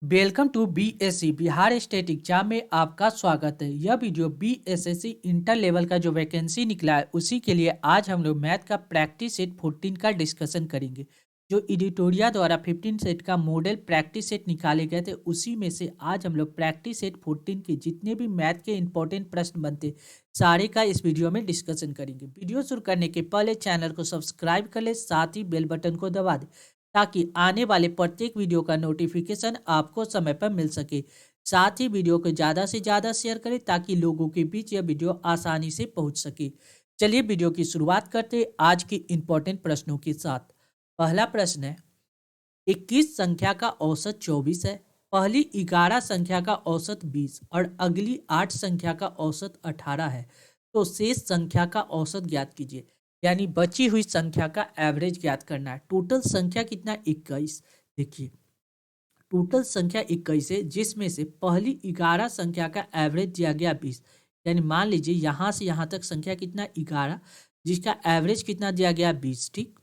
Welcome to BSC Bihar state exam में आपका स्वागत है। यह वीडियो बीएसएससी इंटर लेवल का जो वैकेंसी निकला है उसी के लिए आज हम लोग मैथ का प्रैक्टिस सेट 14 का डिस्कशन करेंगे। जो एडिटोरिया द्वारा 15 सेट का मॉडल प्रैक्टिस सेट निकाले गए थे उसी में से आज हम लोग प्रैक्टिस सेट 14 के जितने भी मैथ के इंपॉर्टेंट प्रश्न बनते सारे का इस वीडियो में डिस्कशन करेंगे। वीडियो शुरू करने के पहले चैनल को सब्सक्राइब कर ले, साथ ही बेल बटन को दबा दे ताकि आने वाले प्रत्येक वीडियो का नोटिफिकेशन आपको समय पर मिल सके। साथ ही वीडियो को ज़्यादा से ज़्यादा शेयर करें ताकि लोगों के बीच यह वीडियो आसानी से पहुंच सके। चलिए वीडियो की शुरुआत करते हैं आज के इंपॉर्टेंट प्रश्नों के साथ। पहला प्रश्न है, 21 संख्या का औसत 24 है, पहली 11 संख्या का औसत 20 और अगली 8 संख्या का औसत 18 है, तो शेष संख्या का औसत ज्ञात कीजिए। यानी बची हुई संख्या का एवरेज ज्ञात करना है। टोटल संख्या कितना 21। देखिए टोटल संख्या 21 है जिसमें से पहली 11 संख्या का एवरेज दिया गया 20। यानी मान लीजिए यहाँ से यहाँ तक संख्या कितना 11 जिसका एवरेज कितना दिया गया 20। ठीक,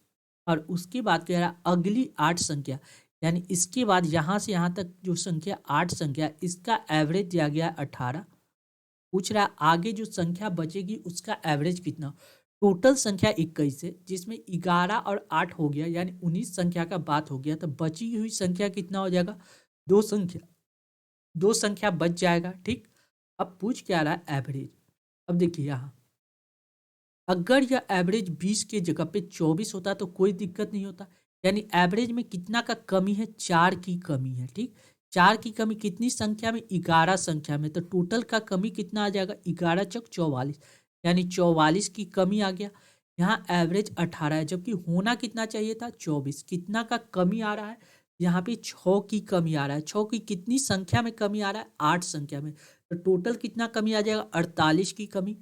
और उसके बाद कह रहा अगली 8 संख्या, यानी इसके बाद यहाँ से यहाँ तक जो संख्या 8 संख्या इसका एवरेज दिया गया 18। पूछ रहा है आगे जो संख्या बचेगी उसका एवरेज कितना। टोटल संख्या 21 है जिसमें 11 और 8 हो गया यानी 19 संख्या का बात हो गया, तो बची हुई संख्या कितना हो जाएगा, दो संख्या बच जाएगा। ठीक, अब पूछ क्या रहा है एवरेज। अब देखिए यहाँ अगर यह एवरेज 20 के जगह पे 24 होता तो कोई दिक्कत नहीं होता। यानी एवरेज में कितना का कमी है, 4 की कमी है। ठीक, 4 की कमी कितनी संख्या में, 11 संख्या में, तो टोटल का कमी कितना आ जाएगा 11 चौक 44, यानी 44 की कमी आ गया। यहाँ एवरेज 18 है जबकि होना कितना चाहिए था 24। कितना का कमी आ रहा है यहाँ पे 6 की कमी आ रहा है। 6 की कितनी संख्या में कमी आ रहा है, 8 संख्या में, तो टोटल कितना कमी आ जाएगा 48 की कमी।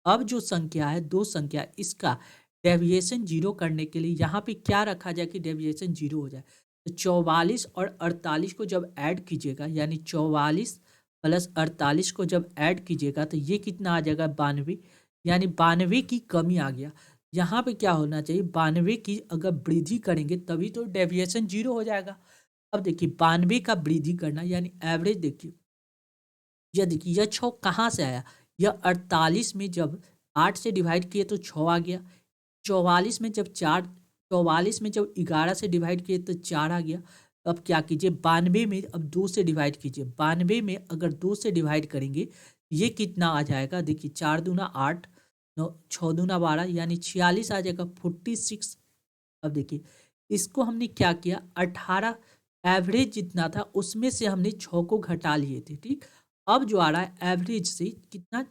अब जो संख्या है दो संख्या इसका डेविएशन जीरो करने के लिए यहाँ पे क्या रखा जाए कि डेविएशन जीरो हो जाए, तो 44 और 48 को जब ऐड कीजिएगा यानी 44 प्लस 48 को जब ऐड कीजिएगा तो ये कितना आ जाएगा 92, यानी 92 की कमी आ गया। यहाँ पे क्या होना चाहिए 92 की अगर वृद्धि करेंगे तभी तो डेविएशन जीरो हो जाएगा। अब देखिए 92 का वृद्धि करना यानी एवरेज देखिए, यह देखिए यह 6 कहाँ से आया, यह 48 में जब 8 से डिवाइड किए तो 6 आ गया। 44 में जब 4, 44 में जब 11 से डिवाइड किए तो 4 आ गया। अब क्या कीजिए 92 में अब 2 से डिवाइड कीजिए। 92 में अगर 2 से डिवाइड करेंगे ये कितना आ जाएगा, देखिए 4 दूना 8, 6 दूना 12 यानी 46 आ जाएगा 46। अब देखिए इसको हमने क्या किया 18 एवरेज जितना था उसमें से हमने 6 को घटा लिए थे। ठीक, अब जो आ रहा है एवरेज से कितना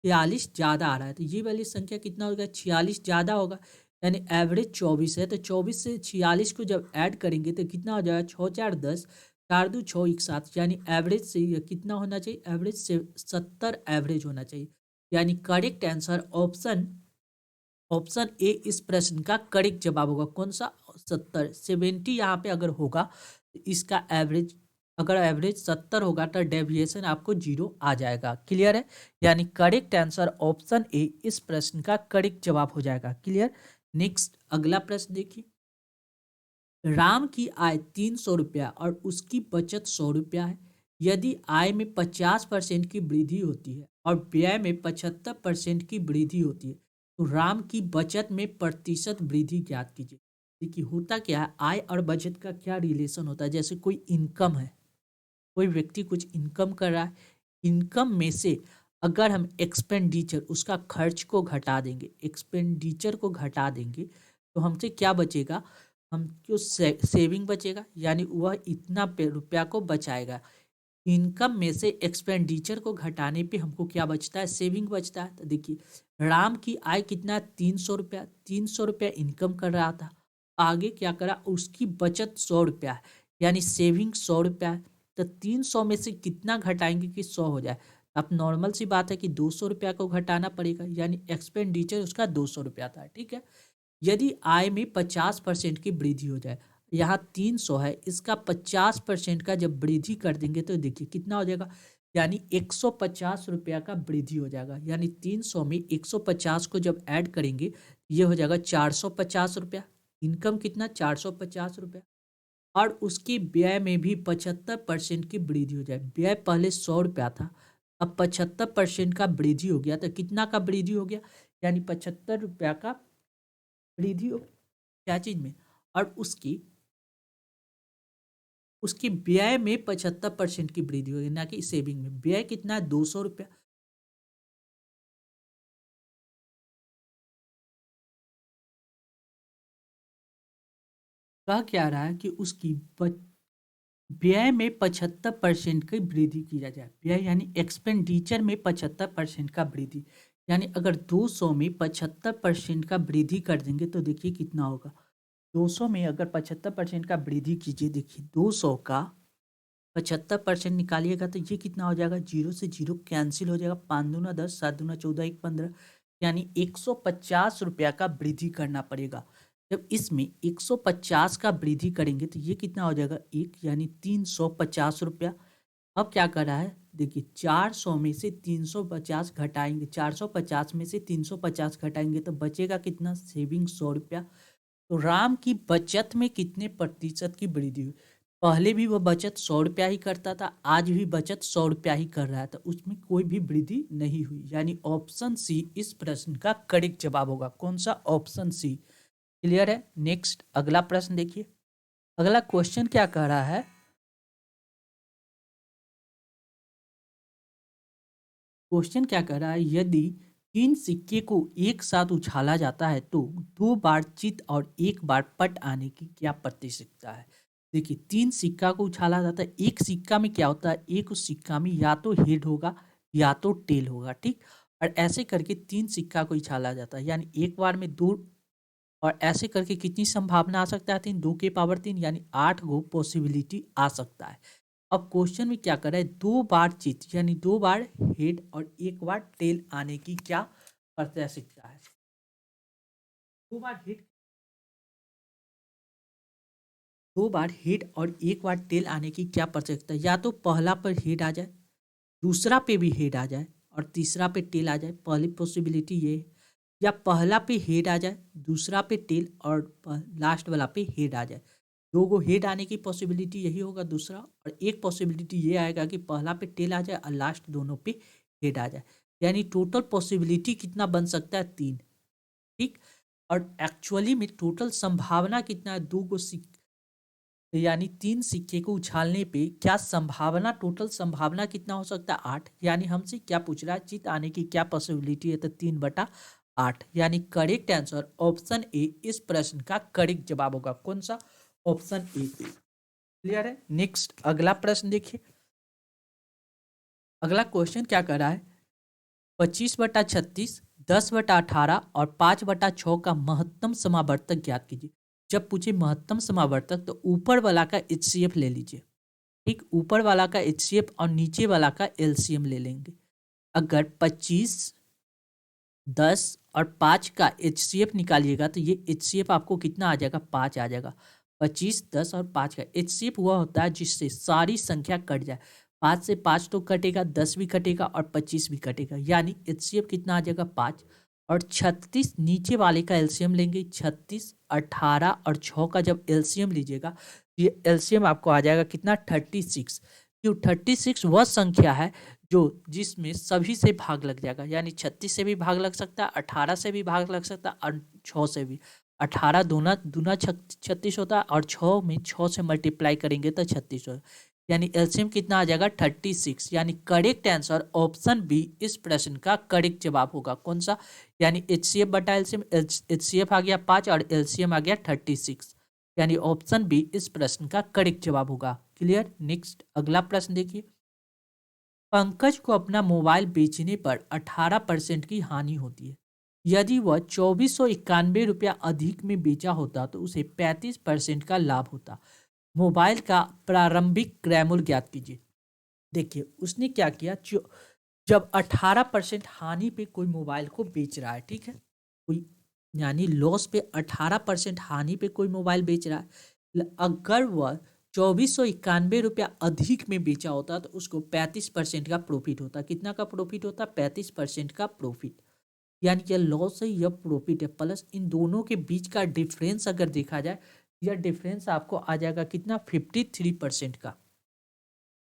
46 ज़्यादा आ रहा है, तो ये वाली संख्या कितना होगा 46 ज़्यादा होगा। यानी एवरेज 24 है, तो 24 से 46 को जब ऐड करेंगे तो कितना हो जाएगा 6 4 10, 4 2 6 1 7, यानी एवरेज से ये कितना होना चाहिए एवरेज से 70 एवरेज होना चाहिए। यानी correct answer option option A इस प्रश्न का करेक्ट जवाब होगा। कौन सा 70, 70 यहाँ पे अगर होगा तो इसका एवरेज, अगर एवरेज 70 होगा तो डेविएशन आपको जीरो आ जाएगा। क्लियर है, यानी करेक्ट आंसर ऑप्शन ए इस प्रश्न का करेक्ट जवाब हो जाएगा। क्लियर। नेक्स्ट अगला प्रश्न देखिए, राम की आय 300 रुपया और उसकी बचत 100 रुपया है। यदि आय में 50% की वृद्धि होती है और व्यय में 75% की वृद्धि होती है तो राम की बचत में प्रतिशत वृद्धि ज्ञात कीजिए। देखिए होता क्या है, आय और बचत का क्या रिलेशन होता है। जैसे कोई इनकम है, कोई व्यक्ति कुछ इनकम कर रहा है, इनकम में से अगर हम एक्सपेंडिचर उसका खर्च को घटा देंगे, एक्सपेंडिचर को घटा देंगे तो हमसे क्या बचेगा, हमको सेविंग बचेगा, यानी वह इतना रुपया को बचाएगा। इनकम में से एक्सपेंडिचर को घटाने पे हमको क्या बचता है सेविंग बचता है। तो देखिए राम की आय कितना 300 रुपया, 300 रुपया इनकम कर रहा था, आगे क्या करा उसकी बचत 100 रुपया है यानी सेविंग 100 रुपया है। तो 300 में से कितना घटाएंगे कि 100 हो जाए। अब नॉर्मल सी बात है कि 200 रुपया को घटाना पड़ेगा, यानी एक्सपेंडिचर उसका 200 रुपया था। ठीक है, यदि आय में 50% की वृद्धि हो जाए, यहाँ 300 है इसका 50% का जब वृद्धि कर देंगे तो देखिए कितना हो जाएगा, यानी 150 रुपया का वृद्धि हो जाएगा। यानी 300 में 150 को जब ऐड करेंगे ये हो जाएगा 450 रुपया। इनकम कितना 450 रुपया। और उसके व्यय में भी 75% की वृद्धि हो जाए। व्यय पहले 100 रुपया था, अब 75% का वृद्धि हो गया, तो कितना का वृद्धि हो गया, यानी 75 रुपया का वृद्धि हो क्या चीज में, और उसकी उसकी व्यय में 75% की वृद्धि होगी, ना कि सेविंग में। व्यय कितना है, 200 रुपया। कह क्या रहा है कि उसकी व्यय में 75% की वृद्धि की जाए। व्यय यानी एक्सपेंडिचर में 75% का वृद्धि, यानी अगर 200 में 75% का वृद्धि कर देंगे तो देखिए कितना होगा। 200 में अगर 75% का वृद्धि कीजिए, देखिए 200 का 75% निकालिएगा तो ये कितना हो जाएगा, जीरो से जीरो कैंसिल हो जाएगा, 5 दूना 10, 7 दूना 14, 1 15, यानी 150 रुपया का वृद्धि करना पड़ेगा। जब इसमें 150 का वृद्धि करेंगे तो ये कितना हो जाएगा, एक, यानी 350 रुपया। अब क्या कर रहा है, देखिए 400 में से 350 घटाएंगे, 450 में से 350 घटाएंगे तो बचेगा कितना, सेविंग 100 रुपया। तो राम की बचत में कितने प्रतिशत की वृद्धि हुई। पहले भी वह बचत 100 रुपया ही करता था, आज भी बचत 100 रुपया ही कर रहा था, उसमें कोई भी वृद्धि नहीं हुई, यानी ऑप्शन सी इस प्रश्न का करेक्ट जवाब होगा। कौन सा, ऑप्शन सी। क्लियर है। नेक्स्ट अगला प्रश्न देखिए। अगला क्वेश्चन क्या कह रहा है, क्वेश्चन क्या कह रहा है, यदि 3 सिक्के को एक साथ उछाला जाता है तो 2 बार चित और 1 बार पट आने की क्या प्रतिशतता है। देखिए 3 सिक्का को उछाला जाता है, एक सिक्का में क्या होता है, एक उस सिक्का में या तो हेड होगा या तो टेल होगा, ठीक। और ऐसे करके 3 सिक्का को उछाला जाता है, यानी एक बार में दो, और ऐसे करके कितनी संभावना आ सकता है, 3, 2 के पावर 3, यानी 8 गो पॉसिबिलिटी आ सकता है। अब क्वेश्चन में क्या कर रहा है, 2 बार चित यानी 2 बार हेड और 1 बार टेल आने की क्या प्रतिशतता है। 2 बार हेड, 2 बार हेड और 1 बार टेल आने की क्या प्रतिशतता है। या तो पहला पर हेड आ जाए, दूसरा पे भी हेड आ जाए और तीसरा पे टेल आ जाए, पहली पॉसिबिलिटी ये है। या पहला पे हेड आ जाए, दूसरा पे टेल और लास्ट वाला पे हेड आ जाए। 2 गो हेड आने की पॉसिबिलिटी यही होगा दूसरा, और एक पॉसिबिलिटी ये आएगा कि पहला पे टेल आ जाए और लास्ट दोनों पे हेड आ जाए। यानी टोटल पॉसिबिलिटी कितना बन सकता है, 3, ठीक। और एक्चुअली में टोटल संभावना कितना है, 2 गो यानी 3 सिक्के को उछालने पे क्या संभावना, टोटल संभावना कितना हो सकता है, 8। यानी हमसे क्या पूछ रहा है, चित आने की क्या पॉसिबिलिटी है, तो 3/8, यानी करेक्ट आंसर ऑप्शन ए इस प्रश्न का करेक्ट जवाब होगा। कौन सा, ऑप्शन ए। क्लियर है। नेक्स्ट अगला प्रश्न देखिए। अगला क्वेश्चन क्या कर रहा है, 25/36, 10/18 और 5/6 का महत्तम समावर्तक ज्ञात कीजिए। जब पूछे महत्तम समावर्तक तो ऊपर वाला का HCF ले लीजिए, ठीक। ऊपर वाला का HCF और नीचे वाला का LCM ले लेंगे। अगर 25, 10 और 5 का HCF निकालिएगा तो ये HCF आपको कितना आ जाएगा, 5 आ जाएगा। 25, 10 और 5 का HCF हुआ होता है जिससे सारी संख्या कट जाए। 5 से 5 तो कटेगा, 10 भी कटेगा और 25 भी कटेगा, यानी HCF कितना आ जाएगा, 5। और 36 नीचे वाले का LCM लेंगे, 36, 18 और 6 का जब LCM लीजिएगा ये LCM आपको आ जाएगा कितना, 36। क्यों, 36 वह संख्या है जो जिसमें सभी से भाग लग जाएगा, यानी 36 से भी भाग लग सकता है, 18 से भी भाग लग सकता है और 6 से भी। 18 दूना दूना 36 होता है और 6 में 6 से मल्टीप्लाई करेंगे तो 36 होगा, यानी एलसीएम कितना आ जाएगा, 36। यानी करेक्ट आंसर ऑप्शन बी इस प्रश्न का करेक्ट जवाब होगा। कौन सा, यानी HCF बटा एलसीएम, HCF आ गया 5 और LCM आ गया 36, यानी ऑप्शन बी इस प्रश्न का करेक्ट जवाब होगा। क्लियर। नेक्स्ट अगला प्रश्न देखिए। पंकज को अपना मोबाइल बेचने पर 18% की हानि होती है। यदि वह 2491 रुपया अधिक में बेचा होता तो उसे 35% का लाभ होता। मोबाइल का प्रारंभिक क्रय ज्ञात कीजिए। देखिए उसने क्या किया, जब 18% हानि पे कोई मोबाइल को बेच रहा है, ठीक है, कोई यानी लॉस पे 18% हानि पे कोई मोबाइल बेच रहा है, अगर वह 2491 रुपया अधिक में बेचा होता तो उसको 35% का प्रॉफिट होता। कितना का प्रॉफिट होता, 35% का प्रॉफिट। यानी यह लॉस है, यह प्रॉफिट है, प्लस इन दोनों के बीच का डिफरेंस अगर देखा जाए यह डिफरेंस आपको आ जाएगा कितना 53% का,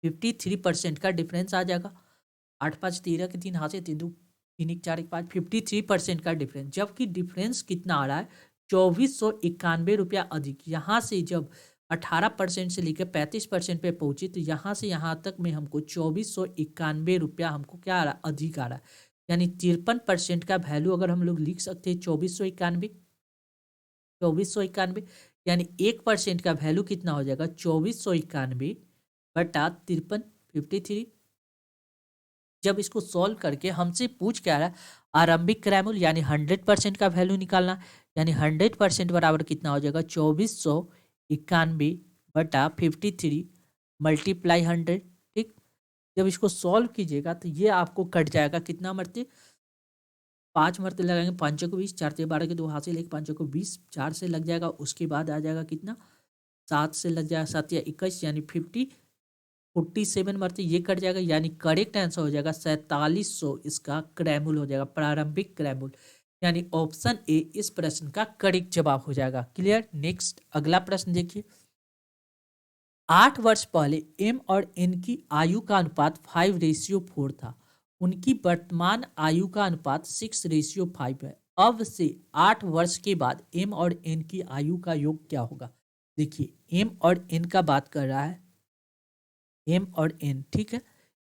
53% का डिफरेंस आ जाएगा। 8 5 13 के 3 हाथ से 3 2 3 1 4 1 5 53% का डिफरेंस, जबकि डिफरेंस कितना आ रहा है 2491 रुपया अधिक। यहाँ से जब 18% से लेकर 35% पे पहुंची तो यहाँ से यहाँ तक में हमको 2491 रुपया हमको क्या आ रहा है अधिक आ रहा है, यानी 53% का वैल्यू अगर हम लोग लिख सकते हैं 2491 यानी 1% का वैल्यू कितना हो जाएगा 2491 बटा 53 53। जब इसको सॉल्व करके हमसे पूछ क्या रहा है आरंभिक क्रय मूल्य यानी 100% का वैल्यू निकालना, यानी 100% बराबर कितना हो जाएगा 2491 बटा 53 मल्टीप्लाई 100। ठीक, जब इसको सॉल्व कीजिएगा तो ये आपको कट जाएगा कितना मरते 5 मरते लगाएंगे 5 को 20 4 12 के 2 हाथ से लेके 5 को 20 4 से लग जाएगा, उसके बाद आ जाएगा कितना 7 से लग जाएगा 7 या 21 यानी 47 मरते ये कट जाएगा, यानी करेक्ट आंसर हो जाएगा 4700 इसका क्रैमूल हो जाएगा प्रारंभिक क्रैमूल, यानी ऑप्शन ए इस प्रश्न का करेक्ट जवाब हो जाएगा। क्लियर। नेक्स्ट अगला प्रश्न देखिए, 8 वर्ष पहले एम और एन की आयु का अनुपात 5:4 था, उनकी वर्तमान आयु का अनुपात 6:5 है। अब से 8 वर्ष के बाद एम और एन की आयु का योग क्या होगा। देखिए एम और एन का बात कर रहा है, एम और एन, ठीक है।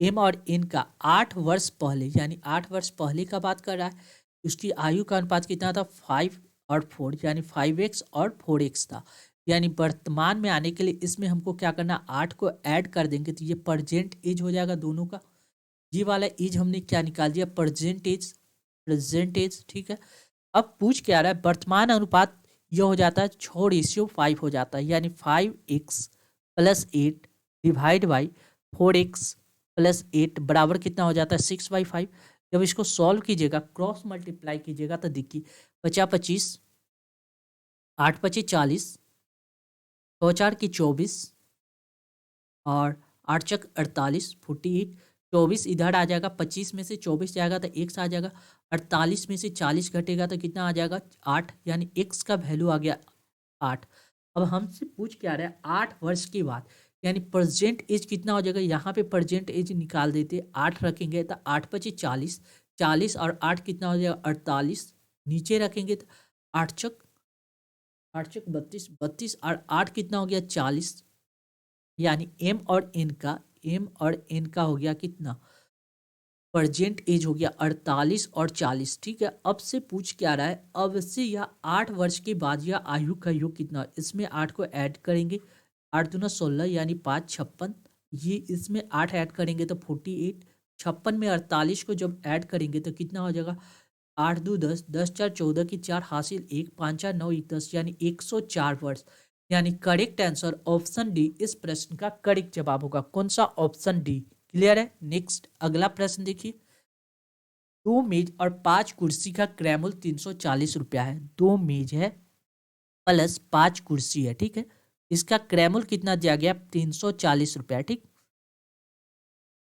एम और एन का 8 वर्ष पहले यानी 8 वर्ष पहले का बात कर रहा है, उसकी आयु का अनुपात कितना था 5 और 4 यानी 5x और 4x था, यानी वर्तमान में आने के लिए इसमें हमको क्या करना 8 को ऐड कर देंगे तो ये प्रेजेंट एज हो जाएगा दोनों का। ये वाला एज हमने क्या निकाल दिया प्रेजेंट एज, प्रेजेंट एज, ठीक है। अब पूछ क्या रहा है वर्तमान अनुपात यह हो जाता है 6:5 हो जाता है, यानी 5x + 8 डिवाइड बाई 4x + 8 बराबर कितना हो जाता है 6/5। जब इसको सॉल्व कीजिएगा क्रॉस मल्टीप्लाई कीजिएगा तो देखिए 50 25 8 25 40 6 4 की 24 और 8 चक 48 48 24 इधर आ जाएगा 25 में से 24 जाएगा तो x आ जाएगा, 48 में से 40 घटेगा तो कितना आ जाएगा 8, यानी x का वैल्यू आ गया 8। अब हमसे पूछ क्या रहा है 8 वर्ष के बाद यानी प्रेजेंट एज कितना हो जाएगा, यहाँ पे प्रेजेंट एज निकाल देते 8 रखेंगे तो 8 25 40 40 और 8 कितना हो जाएगा 48, नीचे रखेंगे तो 8 चक 32 32 और 8 कितना हो गया 40, यानी एम और एन का हो गया कितना प्रेजेंट एज हो गया 48 और 40। ठीक है, अब से पूछ क्या रहा है अब से यह 8 वर्ष के बाद यह आयु का योग कितना, इसमें 8 को ऐड करेंगे 8 दूना 16 यानी 5 56, ये इसमें 8 ऐड करेंगे तो 48, 56 में 48 को जब ऐड करेंगे तो कितना हो जाएगा 8 2 10 10 4 14 की 4 हासिल 1 5 4 9 1 10 यानी 104 वर्ष, यानी करेक्ट आंसर ऑप्शन डी इस प्रश्न का करेक्ट जवाब होगा। कौन सा ऑप्शन डी। क्लियर है। नेक्स्ट अगला प्रश्न देखिए, 2 मेज और 5 कुर्सी का क्रय मूल्य 340 रुपया है। 2 मेज है प्लस 5 कुर्सी है, ठीक है, इसका क्रय मूल्य कितना दिया गया 340 रुपया, ठीक।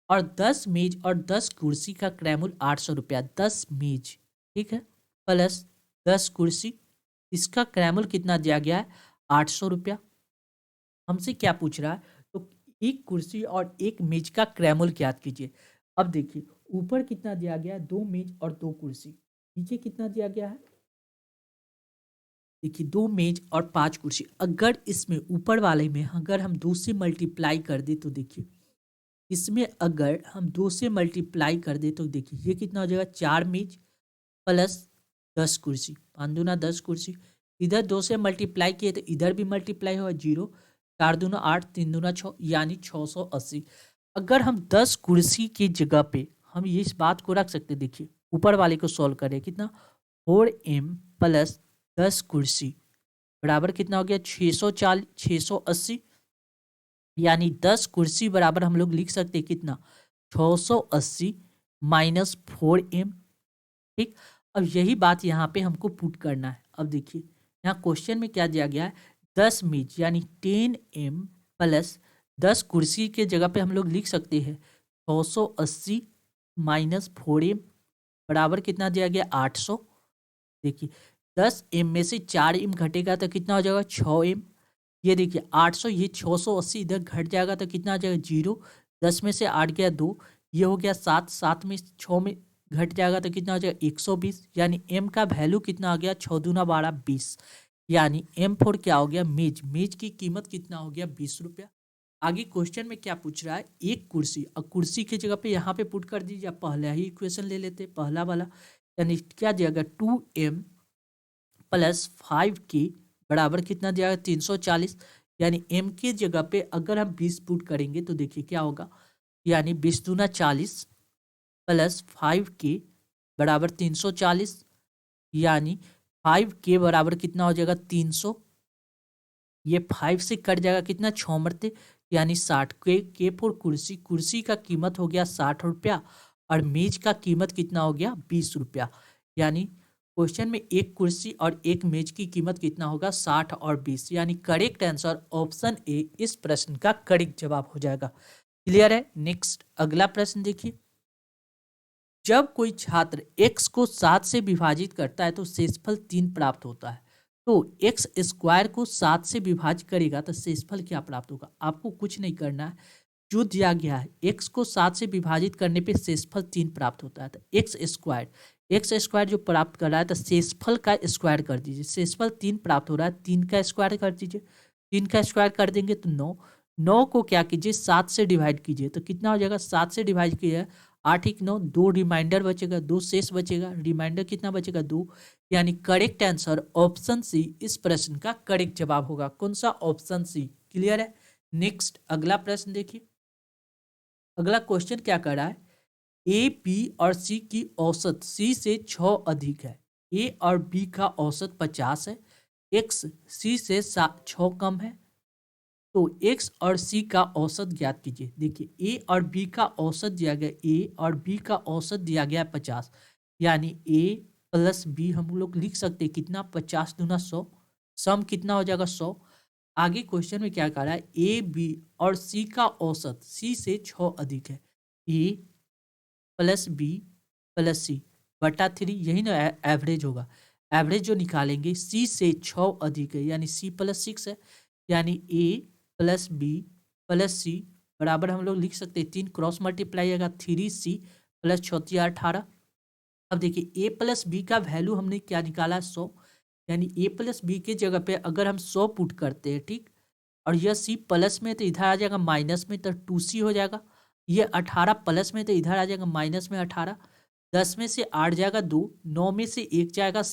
और 10 मेज और 10 कुर्सी का क्रय मूल्य 800 रुपया। 10 मेज, ठीक है, प्लस 10 कुर्सी, इसका क्रय मूल्य कितना दिया गया है 800 रुपया। हमसे क्या पूछ रहा है तो एक कुर्सी और एक मेज का क्रय मूल्य ज्ञात कीजिए। अब देखिए ऊपर कितना दिया गया है 2 मेज और 2 कुर्सी, नीचे कितना दिया गया है देखिए 2 मेज और 5 कुर्सी। अगर इसमें ऊपर वाले में अगर हम 2 से मल्टीप्लाई कर दे तो देखिए इसमें अगर हम 2 से मल्टीप्लाई कर दे तो देखिए ये कितना हो जाएगा 4 मेज प्लस 10 कुर्सी, 5 दूना 10 कुर्सी। इधर 2 से मल्टीप्लाई किए तो इधर भी मल्टीप्लाई हुआ 0, 4 दूना 8 3 दूना 6 यानी 680। अगर हम 10 कुर्सी की जगह पे हम ये इस बात को रख सकते, देखिए ऊपर वाले को सॉल्व करें कितना 4m प्लस 10 कुर्सी बराबर कितना हो गया 640 680, यानी 10 कुर्सी बराबर हम लोग लिख सकते हैं कितना 680 माइनस 4m। ठीक, अब यही बात यहाँ पे हमको पुट करना है। अब देखिए यहाँ क्वेश्चन में क्या दिया गया है 10 मेज यानी 10m प्लस 10 कुर्सी के जगह पे हम लोग लिख सकते हैं 680 माइनस 4m बराबर कितना दिया गया 800। देखिए 10m में से 4m घटेगा तो कितना हो जाएगा 6m, ये देखिए 800, ये 680 इधर घट जाएगा तो कितना आ जाएगा 0। 10 में से 8 गया 2, ये हो गया 7। 7 में 6 में घट जाएगा तो कितना हो जाएगा 120। यानी एम का वैल्यू कितना आ गया 6 दूना 12 20। यानी M4 क्या हो गया मेज। मेज की कीमत कितना हो गया 20 रुपया। आगे क्वेश्चन में क्या पूछ रहा है, एक कुर्सी। अब कुर्सी की जगह पे यहाँ पे पुट कर दीजिए। पहला ही इक्वेशन ले लेते पहला वाला, यानी क्या दिया 2M प्लस 5K बराबर कितना दिया 340। यानी M के जगह पे अगर हम 20 पुट करेंगे तो देखिए क्या होगा, यानी 20 दूना 40 प्लस 5K बराबर 340। यानी 5K बराबर कितना हो जाएगा 300। ये 5 से कट जाएगा कितना 6 मरते, यानी 60। के फोर कुर्सी। कुर्सी का कीमत हो गया 60 रुपया और मेज का कीमत कितना हो गया 20 रुपया। यानी क्वेश्चन में एक कुर्सी और एक मेज की कीमत कितना होगा 60 और 20। यानी करेक्ट आंसर ऑप्शन ए इस प्रश्न का करेक्ट जवाब हो जाएगा। क्लियर है। नेक्स्ट अगला प्रश्न देखिए, जब कोई छात्र x को 7 से विभाजित करता है तो शेषफल 3 प्राप्त होता है। तो x स्क्वायर को 7 से विभाजित करेगा तो शेषफल क्या प्राप्त होगा। आपको कुछ नहीं करना है, जो दिया गया है x को 7 से विभाजित करने पे शेषफल 3 प्राप्त होता है। तो एक्स स्क्वायर जो प्राप्त कर रहा है तो शेषफल का स्क्वायर कर दीजिए। शेषफल 3 प्राप्त हो रहा है, 3 का स्क्वायर कर दीजिए। 3 का स्क्वायर कर देंगे तो 9। 9 को क्या कीजिए 7 से डिवाइड कीजिए तो कितना हो जाएगा 7 से डिवाइड किया 8 1 9, 2 रिमाइंडर बचेगा, 2 शेष बचेगा। रिमाइंडर कितना बचेगा 2। यानी करेक्ट आंसर ऑप्शन सी इस प्रश्न का करेक्ट जवाब होगा। कौन सा ऑप्शन सी। क्लियर है। नेक्स्ट अगला प्रश्न देखिए, अगला क्वेश्चन क्या कर रहा है, ए बी और सी की औसत सी से 6 अधिक है। ए और बी का औसत 50 है। एक्स सी से 6 कम है। तो x और c का औसत ज्ञात कीजिए। देखिए a और b का औसत दिया गया, a और b का औसत दिया गया 50। यानी a प्लस b हम लोग लिख सकते हैं कितना 50 दूना 100। सम कितना हो जाएगा 100। आगे क्वेश्चन में क्या कह रहा है, a b और c का औसत c से 6 अधिक है। a plus b plus c बटा 3, यही ना एवरेज होगा। एवरेज जो निकालेंगे c से 6 अधिक है, यानी c प्लस 6 है। यानी a प्लस बी प्लस सी बराबर हम लोग लिख सकते हैं 3 क्रॉस मल्टीप्लाई आएगा 3c प्लस 6 18। अब देखिए a प्लस बी का वैल्यू हमने क्या निकाला 100। यानी a प्लस बी के जगह पे अगर हम 100 पुट करते हैं, ठीक, और यह c प्लस में तो इधर आ जाएगा माइनस में तो 2c हो जाएगा। ये 18 प्लस में तो इधर आ जाएगा माइनस में 18। 10 में से 8 जाएगा 2, 9 में से 1 जाएगा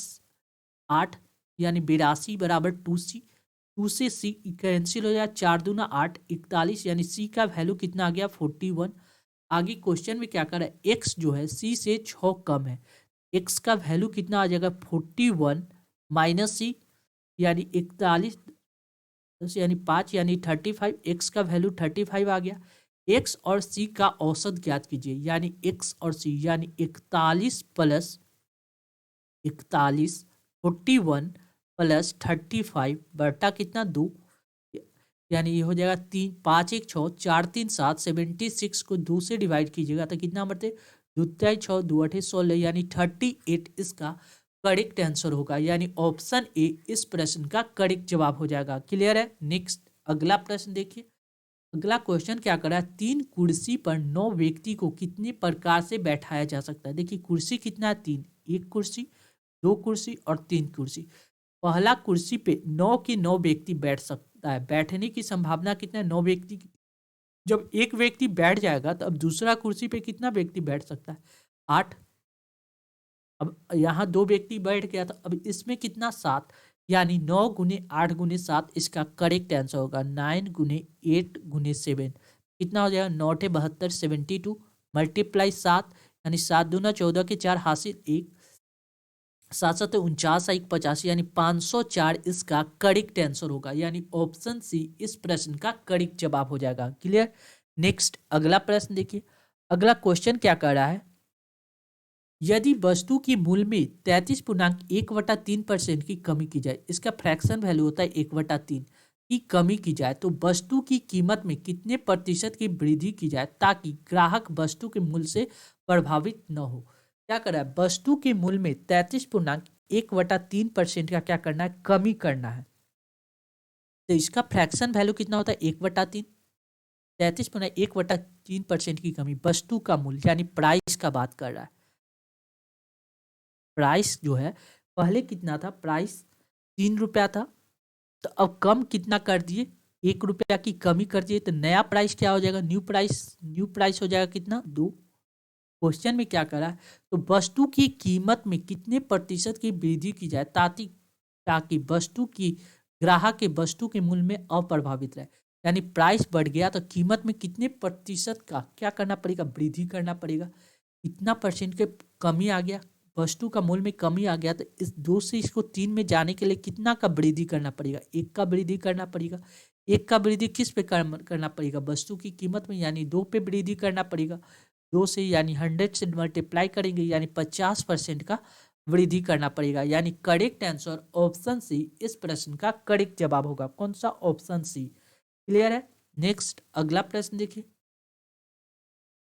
8, यानी 82 बराबर 2c। 2 से सी कैंसिल हो जाएगा, 4 दूना 8 41। यानी सी का वैल्यू कितना आ गया 41। आगे क्वेश्चन में क्या कर रहा है, एक्स जो है सी से 6 कम है। एक्स का वैल्यू कितना आ जाएगा 41 माइनस सी, यानी 41 यानी 5 यानी 35। एक्स का वैल्यू 35 आ गया। एक्स और सी का औसत ज्ञात कीजिए। यानी एक्स और सी, यानी 41 प्लस 41 41 प्लस 35 बटा कितना 2, यानी ये हो जाएगा 3 5 1 6 4 3 7 76 को 2 से डिवाइड कीजिएगा तो कितना बढ़ते 2 3 6 2 8 16, यानी 38 इसका करेक्ट आंसर होगा। यानी ऑप्शन ए इस प्रश्न का करेक्ट जवाब हो जाएगा। क्लियर है। नेक्स्ट अगला प्रश्न देखिए, अगला क्वेश्चन क्या कर रहा है, 3 कुर्सी पर 9 व्यक्ति को कितने प्रकार से बैठाया जा सकता है। देखिए कुर्सी कितना है 3, एक कुर्सी 2 कुर्सी और 3 कुर्सी। पहला कुर्सी पे 9 के 9 व्यक्ति बैठ सकता है। बैठने की संभावना कितना है 9 व्यक्ति की। जब एक व्यक्ति बैठ जाएगा तो अब दूसरा कुर्सी पे कितना व्यक्ति बैठ सकता है 8। अब यहाँ 2 व्यक्ति बैठ गया तो अब इसमें कितना 7, यानी 9 गुने 8 गुने 7 इसका करेक्ट आंसर होगा। 9 गुने 8 गुने 7 कितना हो जाएगा 9 72 72 मल्टीप्लाई 7, यानी 7 दूना 14 के 4 हासिल 1 7 7 49 1 85, यानी 504 इसका करेक्ट आंसर होगा। यानी ऑप्शन सी इस प्रश्न का करेक्ट जवाब हो जाएगा। क्लियर। नेक्स्ट अगला प्रश्न देखिए, अगला क्वेश्चन क्या कर रहा है, यदि वस्तु की मूल्य में 33.1/3% की कमी की जाए, इसका फ्रैक्शन वैल्यू होता है 1/3 की कमी की जाए तो वस्तु की कीमत में कितने प्रतिशत की वृद्धि की जाए ताकि ग्राहक वस्तु के मूल्य से प्रभावित न हो। क्या कर रहा है, वस्तु के मूल्य में 33.1/3% का क्या करना है कमी करना है। तो इसका फ्रैक्शन वैल्यू कितना होता है 1/3। 33.1/3% की कमी। वस्तु का मूल्य यानी प्राइस का बात कर रहा है। प्राइस जो है पहले कितना था, प्राइस 3 रुपया था, तो अब कम कितना कर दिए, 1 रुपया की कमी कर दिए, तो नया प्राइस क्या हो जाएगा, न्यू प्राइस हो जाएगा कितना, 2। क्वेश्चन में क्या करा है, तो वस्तु की कीमत में कितने प्रतिशत की वृद्धि की जाए ताकि वस्तु की ग्राहक के वस्तु के मूल्य में अप्रभावित रहे। यानी प्राइस बढ़ गया तो कीमत में कितने प्रतिशत का क्या करना पड़ेगा, वृद्धि करना पड़ेगा। इतना परसेंट के कमी आ गया, वस्तु का मूल्य में कमी आ गया, तो इस 2 से इसको 3 में जाने के लिए कितना का वृद्धि करना पड़ेगा, 1 का वृद्धि करना पड़ेगा। 1 का वृद्धि किस पे करना पड़ेगा, वस्तु की कीमत में, यानी 2 पे वृद्धि करना पड़ेगा। 2 से यानी 100 से मल्टीप्लाई करेंगे, यानी 50% का वृद्धि करना पड़ेगा। यानी करेक्ट आंसर ऑप्शन सी इस प्रश्न का करेक्ट जवाब होगा। कौन सा, ऑप्शन सी। क्लियर है। नेक्स्ट अगला प्रश्न देखिए।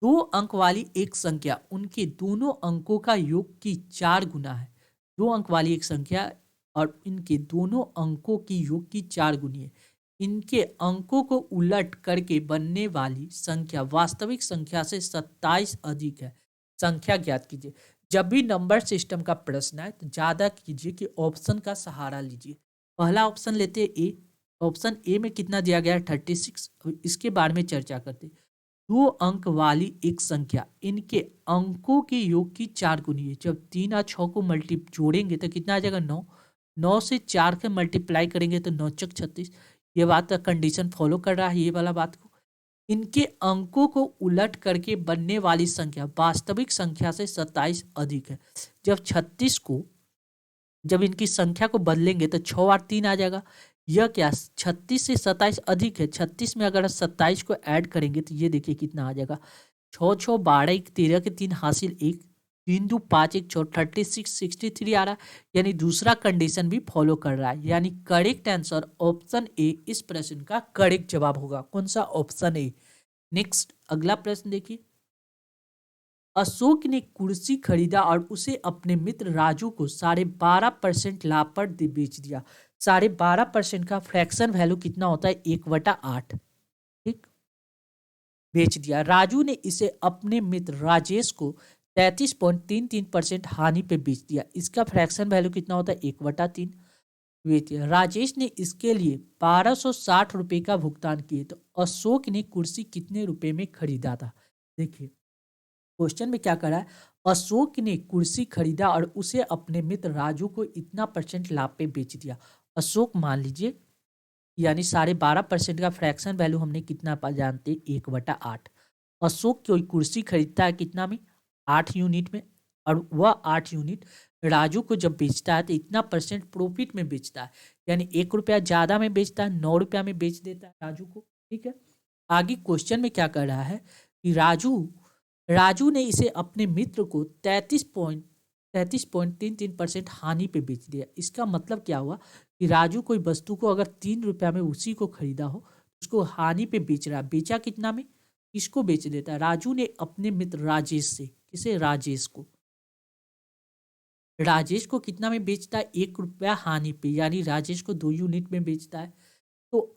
2 अंक वाली एक संख्या उनके दोनों अंकों का योग की 4 गुना है। 2 अंक वाली एक संख्या और इनके दोनों अंकों की योग की 4 गुनी है। इनके अंकों को उलट करके बनने वाली संख्या वास्तविक संख्या से 27 अधिक है। संख्या ज्ञात कीजिए। जब भी नंबर सिस्टम का प्रश्न है तो ज्यादा कीजिए कि ऑप्शन का सहारा लीजिए। पहला ऑप्शन लेते हैं ए। ऑप्शन ए में कितना दिया गया है, 36। इसके बारे में चर्चा करते हैं। 2 अंक वाली एक संख्या इनके अंकों के योग की 4 गुनी है। जब 3 और 6 को जोड़ेंगे तो कितना आ जाएगा, 9। 9 से 4 के मल्टीप्लाई करेंगे तो 9 चक 36। ये बात का कंडीशन फॉलो कर रहा है, ये वाला बात को। इनके अंकों को उलट करके बनने वाली संख्या वास्तविक संख्या से 27 अधिक है। जब इनकी संख्या को बदलेंगे तो 6 और 3 आ जाएगा। यह क्या, 36 से 27 अधिक है। 36 में अगर 27 को ऐड करेंगे तो ये देखिए कितना आ जाएगा, 6 6 12 1 13 के 3 हासिल 1, 3 2 5 1 6 36 63 आ रहा है। यानी दूसरा कंडीशन भी फॉलो कर रहा है। यानी करेक्ट आंसर ऑप्शन ए इस प्रश्न का करेक्ट जवाब होगा। कौन सा, ऑप्शन ए। नेक्स्ट अगला प्रश्न देखिए। अशोक ने कुर्सी खरीदा और उसे अपने मित्र राजू को 12.5% लाभ पर बेच दिया। 12.5% का फ्रैक्शन वैल्यू कितना होता है, 1/8। ठीक, बेच दिया। राजू ने इसे अपने मित्र राजेश को 33.33% हानि पे बेच दिया। इसका फ्रैक्शन वैल्यू कितना होता है, 1/3। बेच दिया। राजेश ने इसके लिए 1260 रुपये का भुगतान किए, तो अशोक ने कुर्सी कितने रुपए में खरीदा था। देखिए क्वेश्चन में क्या करा है, अशोक ने कुर्सी खरीदा और उसे अपने मित्र राजू को इतना परसेंट लाभ पे बेच दिया। अशोक मान लीजिए, यानी 12.5% का फ्रैक्शन वैल्यू हमने कितना जानते, 1/8। अशोक कोई कुर्सी खरीदता है कितना में, 8 यूनिट में, और वह 8 यूनिट राजू को जब बेचता है तो इतना परसेंट प्रॉफिट में बेचता है। यानी 1 रुपया ज्यादा में बेचता है, 9 रुपया में बेच देता है राजू को। ठीक है, आगे क्वेश्चन में क्या कर रहा है कि राजू ने इसे अपने मित्र को 33.33% हानि पे बेच दिया। इसका मतलब क्या हुआ कि राजू कोई वस्तु को अगर 3 रुपया में उसी को खरीदा हो, उसको हानि पे बेच रहा है। बेचा कितना में, इसको बेच देता है। राजू ने अपने मित्र राजेश से, किसे, राजेश को कितना में बेचता है, 1 रुपया हानि पे, यानी राजेश को 2 यूनिट में बेचता है। तो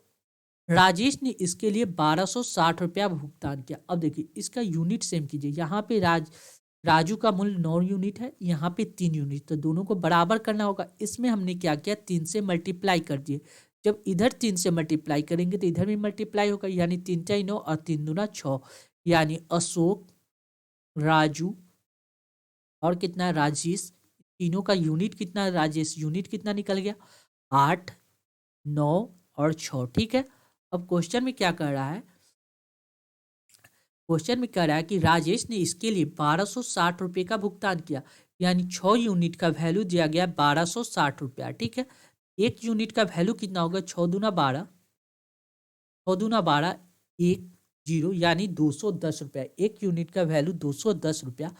राजेश ने इसके लिए 1260 रुपया भुगतान किया। अब देखिए इसका यूनिट सेम कीजिए। यहाँ पे राजू का मूल्य 9 यूनिट है, यहाँ पे 3 यूनिट, तो दोनों को बराबर करना होगा। इसमें हमने क्या किया, 3 से मल्टीप्लाई कर दिए। जब इधर 3 से मल्टीप्लाई करेंगे तो इधर भी मल्टीप्लाई होगा, यानी 3 4 9 और 3 दूना 6। यानी अशोक, राजू और कितना है, राजेश, तीनों का यूनिट कितना है, राजेश यूनिट कितना निकल गया, 8 9 और 6। ठीक है, अब क्वेश्चन में क्या कर रहा है, क्वेश्चन में कह रहा है कि राजेश ने इसके लिए 1260 रुपये का भुगतान किया। यानी 6 यूनिट का वैल्यू दिया गया 1260 रुपया। ठीक है, 1 यूनिट का वैल्यू कितना होगा, 6 दूना 12, 6 दूना 12 1 0, यानी 210 रुपया। 1 यूनिट का वैल्यू 210 रुपया।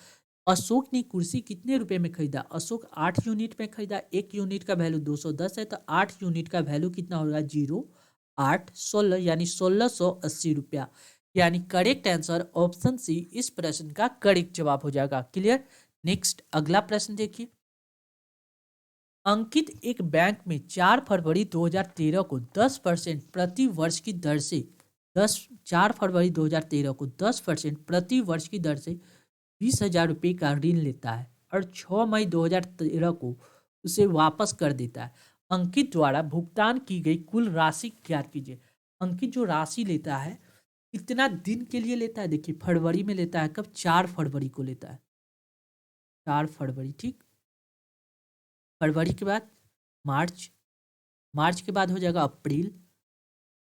अशोक ने कुर्सी कितने रुपए में खरीदा, अशोक 8 यूनिट में खरीदा। 1 यूनिट का वैल्यू 210 है, तो 8 यूनिट का वैल्यू कितना होगा, 0 8 16, यानी 1680 रुपया। यानी करेक्ट आंसर ऑप्शन सी इस प्रश्न का करेक्ट जवाब हो जाएगा। क्लियर। नेक्स्ट अगला प्रश्न देखिए। अंकित एक बैंक में 4 फरवरी 2013 को 10% प्रति वर्ष की दर से 4 फरवरी 2013 को 10% प्रति वर्ष की दर से 20,000 रुपये का ऋण लेता है और 6 मई 2013 को उसे वापस कर देता है। अंकित द्वारा भुगतान की गई कुल राशि ज्ञात कीजिए। अंकित जो राशि लेता है कितना दिन के लिए लेता है? देखिए फरवरी में लेता है, कब? 4 फरवरी को लेता है, 4 फरवरी, ठीक। फरवरी के बाद मार्च, मार्च के बाद हो जाएगा अप्रैल,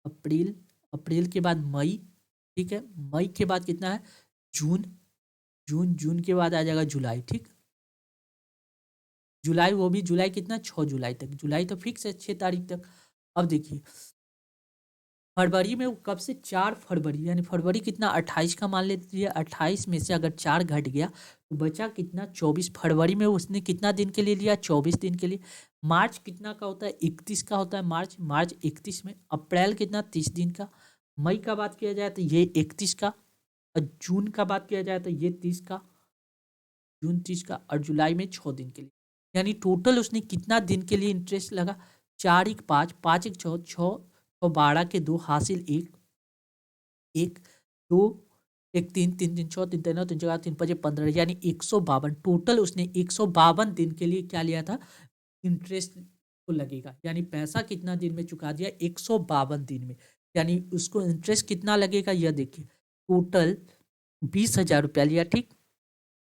अप्रैल, अप्रैल के बाद मई, ठीक है। मई के बाद कितना है? जून, जून, जून के बाद आ जाएगा जुलाई, ठीक। जुलाई, वो भी जुलाई कितना? 6 जुलाई तक, जुलाई तो फिक्स है 6 तारीख तक। अब देखिए फरवरी में वो कब से? 4 फरवरी, यानी फरवरी कितना? 28 का मान लेते हैं। 28 में से अगर 4 घट गया तो बचा कितना? 24। फरवरी में उसने कितना दिन के लिए लिया? 24 दिन के लिए। मार्च कितना का होता है? 31 का होता है मार्च, मार्च 31 में। अप्रैल कितना? 30 दिन का। मई का बात किया जाए तो ये 31 का, और जून का बात किया जाए तो ये 30 का, जून 30 का, और जुलाई में 6 दिन के लिए। यानी टोटल उसने कितना दिन के लिए इंटरेस्ट लगा? 4 एक 5, 5 एक 6, 6 और 12 के 2 हासिल 1, 1 2 1 3, 3 3 6, 3 3 9, 3 4 3 5 15, यानी 152। टोटल उसने 152 दिन के लिए क्या लिया था? इंटरेस्ट को लगेगा। यानी पैसा कितना दिन में चुका दिया? 152 दिन में। यानी उसको इंटरेस्ट कितना लगेगा? यह देखिए टोटल 20,000 रुपया लिया, ठीक।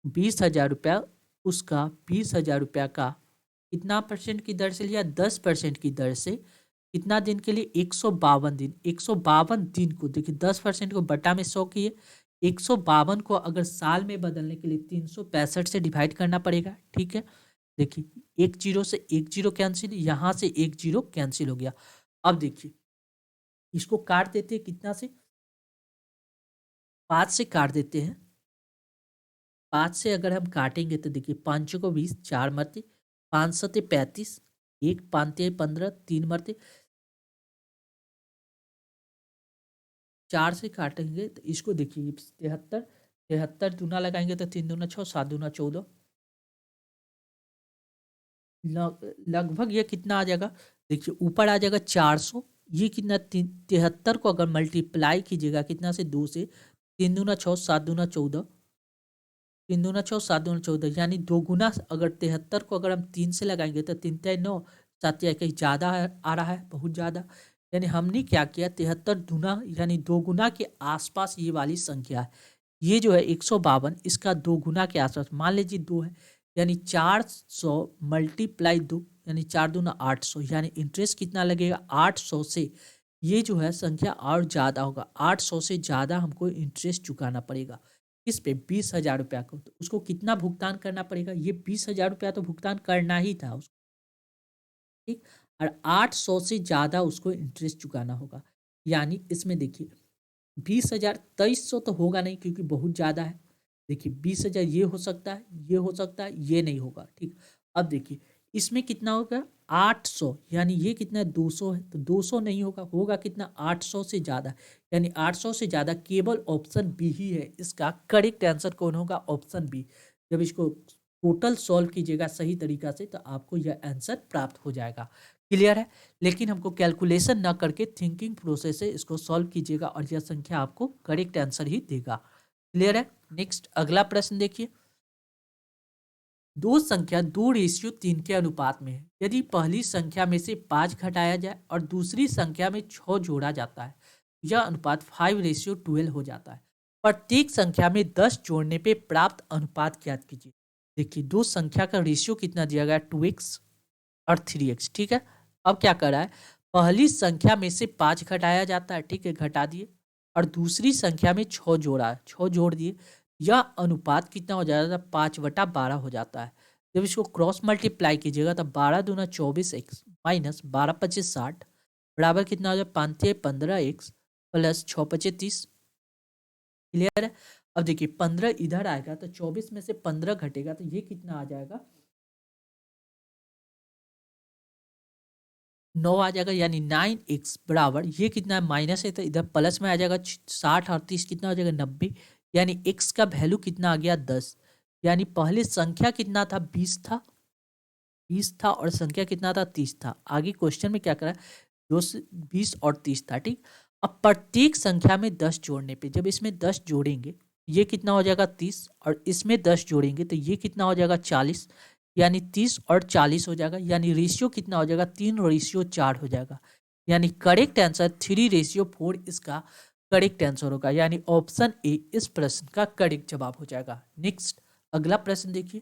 20,000 रुपया, उसका 20,000 रुपया का कितना परसेंट की दर से लिया? 10% की दर से। कितना दिन के लिए? 152 दिन। 152 दिन को देखिए 10% को बटा में 100 किए, 152 को अगर साल में बदलने के लिए 365 से डिवाइड करना पड़ेगा, ठीक है। देखिए एक जीरो से एक जीरो कैंसिल, यहाँ से एक जीरो कैंसिल हो गया। अब देखिए इसको काट देते हैं कितना से? 5 से काट देते हैं। 5 से अगर हम काटेंगे तो देखिए 5 को 20, 4 मरते, 5 सते 35, 1 5 15, 3 मरते, 4 से काटेंगे तो इसको देखिए 73, 73 दूना लगाएंगे तो 3 दूना 6, 7 दूना 14, लगभग ये कितना आ जाएगा? देखिए ऊपर आ जाएगा 400। ये कितना? 73 को अगर मल्टीप्लाई कीजिएगा कितना से? 2 से, 3 दूना 6, 7 दूना 14, 3 दूना 6, 7 दूना 14, यानी 2 गुना। अगर 73 को अगर हम 3 से लगाएंगे तो 3 3 9, 7 या कहीं ज़्यादा आ रहा है, बहुत ज़्यादा। यानी हमने क्या किया? 73 दूना यानी 2 गुना के आसपास ये वाली संख्या है। ये जो है 152, इसका 2 गुना के आसपास, मान लीजिए 2 है, यानी 400 मल्टीप्लाई 2, यानी 4 दूना 800, यानी इंटरेस्ट कितना लगेगा? 800 से ये जो है संख्या और ज़्यादा होगा। 800 से ज़्यादा हमको इंटरेस्ट चुकाना पड़ेगा। किस पे? 20,000 रुपया को। तो उसको कितना भुगतान करना पड़ेगा? ये 20,000 रुपया तो भुगतान करना ही था उसको, ठीक। और 800 से ज़्यादा उसको इंटरेस्ट चुकाना होगा। यानी इसमें देखिए 20,000, 2300 तो होगा नहीं क्योंकि बहुत ज़्यादा है। देखिए 20,000 ये हो सकता है, ये हो सकता है, ये नहीं होगा, ठीक। अब देखिए इसमें कितना होगा? 800, यानी ये कितना है? 200 है, तो 200 नहीं होगा, होगा कितना? 800 से ज़्यादा। यानी 800 से ज़्यादा केवल ऑप्शन बी ही है इसका करेक्ट आंसर। कौन होगा? Option B. जब इसको टोटल सॉल्व कीजिएगा सही तरीका से तो आपको यह आंसर प्राप्त हो जाएगा। क्लियर है? लेकिन हमको कैलकुलेशन ना करके थिंकिंग प्रोसेस से इसको सॉल्व कीजिएगा और यह संख्या आपको करेक्ट आंसर ही देगा। क्लियर है? नेक्स्ट अगला प्रश्न देखिए। दो संख्या 2:3 के अनुपात में है। यदि पहली संख्या में से 5 घटाया जाए और दूसरी संख्या में 6 जोड़ा जाता है, यह अनुपात 5:12 हो जाता है। प्रत्येक संख्या में 10 जोड़ने पे प्राप्त अनुपात ज्ञात कीजिए। देखिए दो संख्या का रेशियो कितना दिया गया? 2x और 3x, ठीक है। अब क्या कर रहा है? पहली संख्या में से 5 घटाया जाता है, ठीक है, घटा दिए, और दूसरी संख्या में 6 जोड़ा है, 6 जोड़ दिए। यह अनुपात कितना हो जाता है? 5/12 हो जाता है। जब इसको क्रॉस मल्टीप्लाई कीजिएगा तब 12 दूना 24x माइनस 12 पच्चीस 60 बराबर कितना हो जाए? 5 तिया 15x प्लस 6 पच्चीस 30। क्लियर है? अब देखिए 15 इधर आएगा तो 24 में से 15 घटेगा तो ये कितना आ जाएगा? 9 आ जाएगा, यानी 9x बराबर ये कितना है? माइनस है तो इधर प्लस में आ जाएगा 60 और 30 कितना हो जाएगा? 90। यानी x का वैल्यू कितना आ गया? 10। यानी पहले संख्या कितना था? 20 था, 20 था और संख्या कितना था 30 था। आगे क्वेश्चन में क्या करा 20 और 30 था, ठीक। अब प्रत्येक संख्या में 10 जोड़ने पे, जब इसमें 10 जोड़ेंगे ये कितना हो जाएगा 30 और इसमें 10 जोड़ेंगे तो ये कितना हो जाएगा 40, यानी 30 और 40 हो जाएगा, यानी रेशियो कितना हो जाएगा 3:4 हो जाएगा। यानी करेक्ट आंसर 3:4 इसका करेक्ट आंसर होगा, यानी ऑप्शन ए इस प्रश्न का करेक्ट जवाब हो जाएगा। नेक्स्ट अगला प्रश्न देखिए,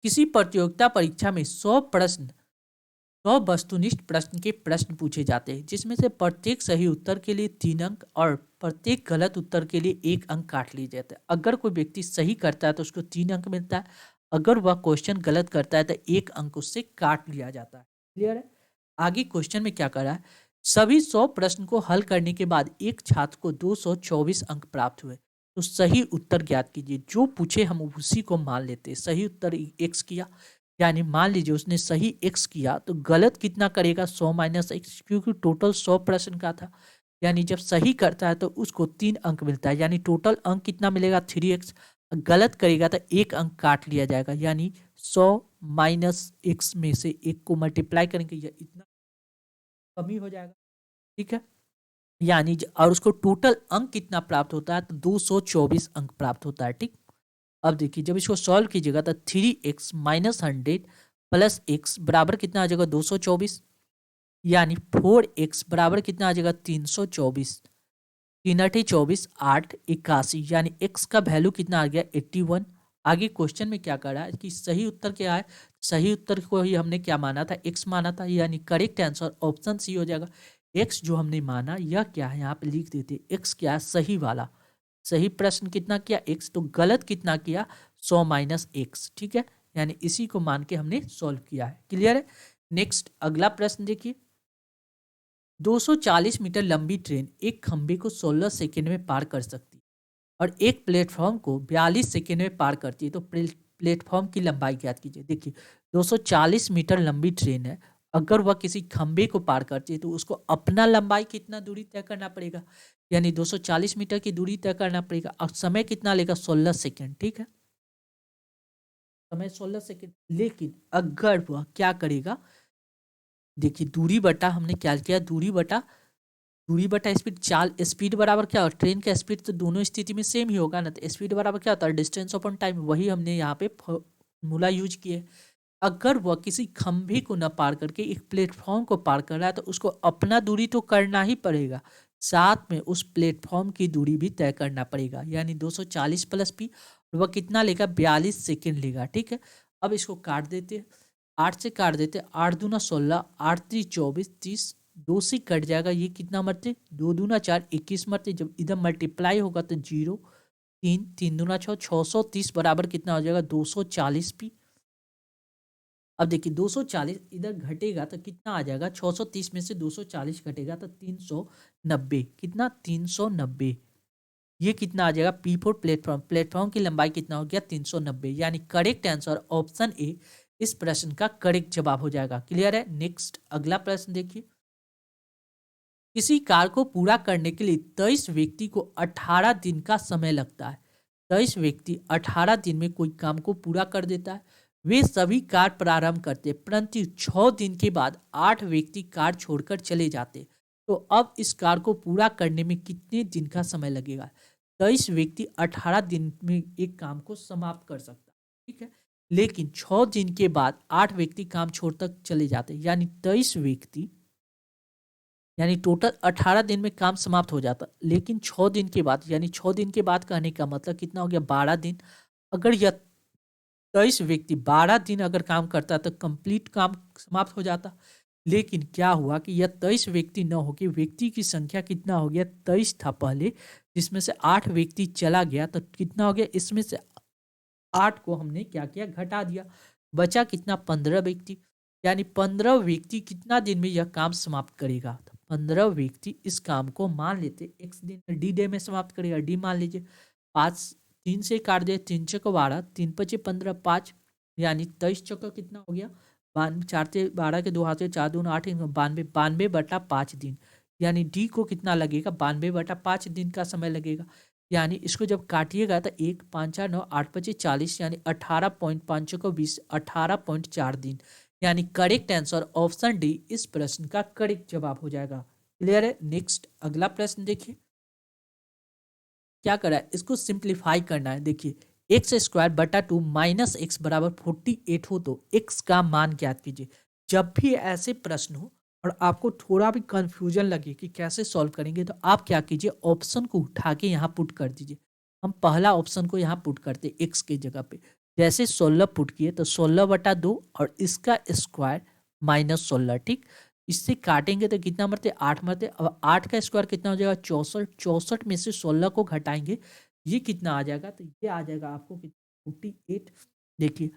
किसी प्रतियोगिता परीक्षा में 100 वस्तुनिष्ठ प्रश्न के प्रश्न पूछे जाते हैं, जिसमें से प्रत्येक सही उत्तर के लिए 3 अंक और प्रत्येक गलत उत्तर के लिए 1 अंक काट लिए जाते हैं। अगर कोई व्यक्ति सही करता है तो उसको 3 अंक मिलता है, अगर वह क्वेश्चन गलत करता है तो 1 अंक उससे काट लिया जाता है। क्लियर है। आगे क्वेश्चन में क्या कर रहा है, सभी 100 प्रश्न को हल करने के बाद एक छात्र को 224 अंक प्राप्त हुए, तो सही उत्तर ज्ञात कीजिए। जो पूछे हम उसी को मान लेते हैं। सही उत्तर x किया, यानी मान लीजिए उसने सही x किया तो गलत कितना करेगा 100 - x, क्योंकि टोटल 100 प्रश्न का था। यानी जब सही करता है तो उसको 3 अंक मिलता है, यानी टोटल अंक कितना मिलेगा 3x। गलत करेगा तो 1 अंक काट लिया जाएगा, यानी 100 - x में से 1 को मल्टीप्लाई करेंगे या इतना कमी हो जाएगा, ठीक है। यानी और उसको टोटल अंक कितना प्राप्त होता है तो 224 अंक प्राप्त होता है, ठीक। अब देखिए जब इसको सॉल्व कीजिएगा तो 3x - 100 प्लस x बराबर कितना आ जाएगा 224, यानी 4x बराबर कितना आ जाएगा 324, 3×8 = 8, 81, यानी x का वैल्यू कितना आ गया 81। आगे क्वेश्चन में क्या कर रहा है कि सही उत्तर क्या है, सही उत्तर को ही हमने क्या माना था x माना था, यानी करेक्ट आंसर ऑप्शन सी हो जाएगा। x जो हमने माना यह क्या है यहाँ पे लिख देते, x क्या है सही वाला, सही प्रश्न कितना किया x, तो गलत कितना किया 100 - x, ठीक है। यानी इसी को मान के हमने सॉल्व किया है। क्लियर है। नेक्स्ट अगला प्रश्न देखिए, 240 मीटर लंबी ट्रेन एक खंबे को 16 सेकंड में पार कर सकती है और एक प्लेटफॉर्म को 42 सेकंड में पार करती है, तो प्लेटफॉर्म की लंबाई ज्ञात कीजिए। देखिए 240 मीटर लंबी ट्रेन है, अगर वह किसी खंबे को पार करती है तो उसको अपना लंबाई कितना दूरी तय करना पड़ेगा, यानी 240 मीटर की दूरी तय करना पड़ेगा और समय कितना लेगा 16 सेकंड, ठीक है। समय 16 सेकंड, लेकिन अगर वह क्या करेगा, देखिए दूरी बटा हमने क्या किया, दूरी बटा स्पीड, चाल स्पीड बराबर क्या, और ट्रेन का स्पीड तो दोनों स्थिति में सेम ही होगा ना, तो स्पीड बराबर क्या होता है डिस्टेंस अपॉन टाइम, वही हमने यहाँ पे फॉर्मूला यूज किए। अगर वह किसी खंभे को न पार करके एक प्लेटफॉर्म को पार कर रहा है तो उसको अपना दूरी तो करना ही पड़ेगा, साथ में उस प्लेटफॉर्म की दूरी भी तय करना पड़ेगा, यानी 240 प्लस पी, वह कितना लेगा 42 सेकेंड लेगा, ठीक है। अब इसको काट देते हैं, 8 से काट देते, 8 दूना 16, 8 3 24, 30, 2 से कट जाएगा, ये कितना मरते 2 दूना 4, 21 मरते, जब इधर मल्टीप्लाई होगा तो 0, 3 3 दूना 6, 630 बराबर कितना हो जाएगा 240 पी। अब देखिए 240 इधर घटेगा तो कितना आ जाएगा, 630 में से 240 घटेगा तो 390, कितना 390, ये कितना आ जाएगा P4 प्लेटफॉर्म की लंबाई कितना हो गया 390, यानी करेक्ट आंसर ऑप्शन ए इस प्रश्न का करेक्ट जवाब हो जाएगा। क्लियर है। नेक्स्ट अगला प्रश्न देखिए, किसी कार्य को पूरा करने के लिए 23 व्यक्ति को 18 दिन का समय लगता है। 23 व्यक्ति 18 दिन में कोई काम को पूरा कर देता है। वे सभी कार्य प्रारंभ करते हैं, परंतु 6 दिन के बाद 8 व्यक्ति कार्य छोड़कर चले जाते। तो अब इस कार्य को पूरा करने में कितने दिन का समय लगेगा। 23 व्यक्ति 18 दिन में एक काम को समाप्त कर सकता है, ठीक है, लेकिन 6 दिन के बाद 8 व्यक्ति काम छोड़कर चले जाते, यानी 23 व्यक्ति, यानी टोटल 18 दिन में काम समाप्त हो जाता, लेकिन 6 दिन के बाद, यानी 6 दिन के बाद कहने का मतलब कितना हो गया 12 दिन। अगर यह 23 व्यक्ति 12 दिन अगर काम करता तो कंप्लीट काम समाप्त हो जाता, लेकिन क्या हुआ कि यह 23 व्यक्ति न होकर व्यक्ति की संख्या कितना हो गया 23 था पहले, जिसमें से 8 व्यक्ति चला गया, तो कितना हो गया, इसमें से 8 को हमने क्या किया घटा दिया, बचा कितना 15 व्यक्ति, यानी 15 व्यक्ति कितना दिन में यह काम समाप्त करेगा, 15 व्यक्ति इस काम को मान लेते x दिन डी डे में समाप्त करेगा, डी मान लीजिए 5, 3 से काट दे, 3 चौक 12, 3 पचे 15, 5, यानी 23 चौका कितना हो गया 92, 4 से 12 के 2 हाथ से 4 दून 8, 92, 92 बटा 5 दिन, यानी डी को कितना लगेगा 92 बटा 5 दिन का समय लगेगा। यानी इसको जब काटिएगा तो 1 5 4 9 8 25 40 यानी 18.5 को 20 18.4 दिन। यानी करेक्ट आंसर ऑप्शन डी इस प्रश्न का करेक्ट जवाब हो जाएगा। क्लियर है। नेक्स्ट अगला प्रश्न देखिए क्या करा है, इसको सिंप्लीफाई करना है। देखिए एक्स स्क्वायर बटा 2 माइनस एक्स बराबर 48 हो तो एक्स का मान ज्ञात कीजिए। जब भी ऐसे प्रश्न हो और आपको थोड़ा भी कंफ्यूजन लगे कि कैसे सॉल्व करेंगे तो आप क्या कीजिए, ऑप्शन को उठा के यहाँ पुट कर दीजिए। हम पहला ऑप्शन को यहाँ पुट करते एक्स की जगह पे। जैसे 16 पुट किए तो 16/2 और इसका स्क्वायर -16। ठीक, इससे काटेंगे तो कितना मरते 8 मरते। अब 8 का स्क्वायर कितना हो जाएगा 64। 64 में से 16 को घटाएंगे ये कितना आ जाएगा, तो ये आ जाएगा आपको 48। देखिए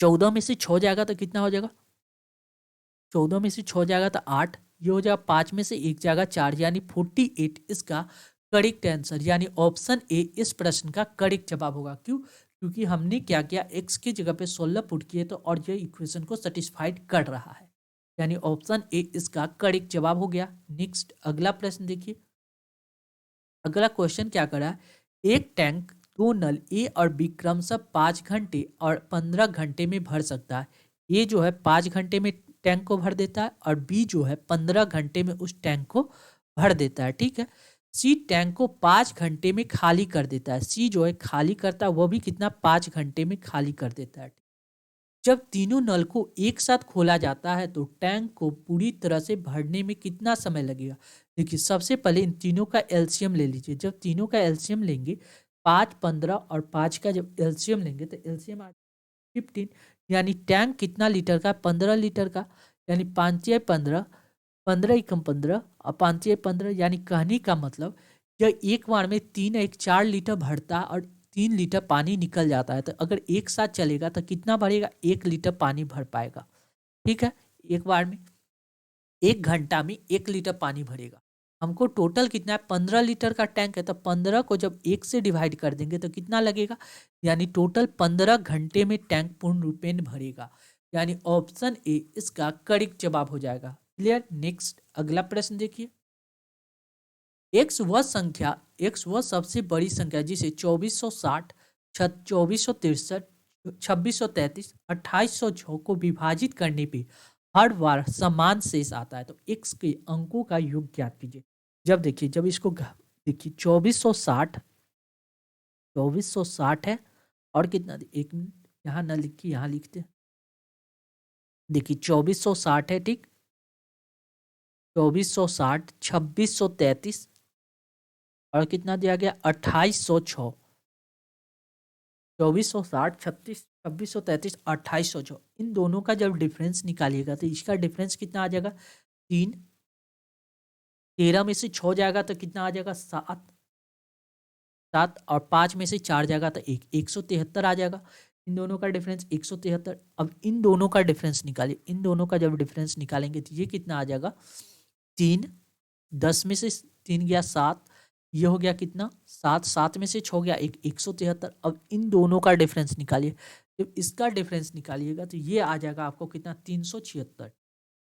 14 में से 6 जाएगा तो कितना हो जाएगा, 14 में से 6 जाएगा तो 8। ये हो जाएगा 5 में से 1 जाएगा 4 यानी 48 इसका करेक्ट आंसर यानी ऑप्शन ए इस प्रश्न का करेक्ट जवाब होगा। क्यों, क्योंकि हमने क्या किया, एक्स की जगह पे 16 पुट किए तो और ये इक्वेशन को सेटिस्फाइड कर रहा है। यानी ऑप्शन ए इसका करेक्ट जवाब हो गया। नेक्स्ट अगला प्रश्न देखिए। अगला क्वेश्चन क्या करा है, एक टैंक दो नल ए और बी क्रमशः 5 घंटे और 15 घंटे में भर सकता है। ए जो है 5 घंटे में टैंक को भर देता है और बी जो है 15 घंटे में उस टैंक को भर देता है। ठीक है, सी टैंक को 5 घंटे में खाली कर देता है। सी जो है खाली करता है वो भी कितना 5 घंटे में खाली कर देता है। जब तीनों नल को एक साथ खोला जाता है तो टैंक को पूरी तरह से भरने में कितना समय लगेगा। देखिए सबसे पहले इन तीनों का एलसीएम ले लीजिए। जब तीनों का एलसीएम लेंगे 5 15 और 5 का जब एलसीएम लेंगे तो एलसीएम आ 15। यानी टैंक कितना लीटर का, 15 लीटर का। यानी 5×15 15×15 और 5×15 यानी कहने का मतलब जब एक बार में 3 1 4 लीटर भरता है और 3 लीटर पानी निकल जाता है तो अगर एक साथ चलेगा तो कितना भरेगा, 1 लीटर पानी भर पाएगा। ठीक है, एक बार में 1 घंटा में 1 लीटर पानी भरेगा। हमको टोटल कितना है 15 लीटर का टैंक है तो 15 को जब 1 से डिवाइड कर देंगे तो कितना लगेगा, यानी टोटल 15 घंटे में टैंक पूर्ण रूपेण भरेगा। यानी ऑप्शन ए इसका करेक्ट जवाब हो जाएगा। क्लियर। नेक्स्ट अगला प्रश्न देखिए। एक्स वह सबसे बड़ी संख्या जिसे 2460 2463 2633 2806 को विभाजित करने पे हर बार समान शेष आता है तो एक्स के अंकों का योग ज्ञात कीजिए। जब देखिए जब इसको देखिए 2460 है और कितना, एक मिनट यहाँ ना लिखिए यहाँ लिखते। देखिए 2460 है, ठीक, 2460 2633 और कितना दिया गया 2806। 2460 36 2633 2806 इन दोनों का जब डिफरेंस निकालिएगा तो इसका डिफरेंस कितना आ जाएगा 3। 13 में से 6 जाएगा तो कितना आ जाएगा 7 7 और 5 में से 4 जाएगा तो 173 आ जाएगा। इन दोनों का डिफरेंस 173। अब इन दोनों का डिफरेंस निकालिए। इन दोनों का जब डिफरेंस निकालेंगे तो ये कितना आ जाएगा 3। 10 में से 3 गया 7, ये हो गया कितना 7। 7 में से 6 हो गया 173। अब इन दोनों का डिफरेंस निकालिए। जब इसका डिफरेंस निकालिएगा तो ये आ जाएगा आपको कितना 376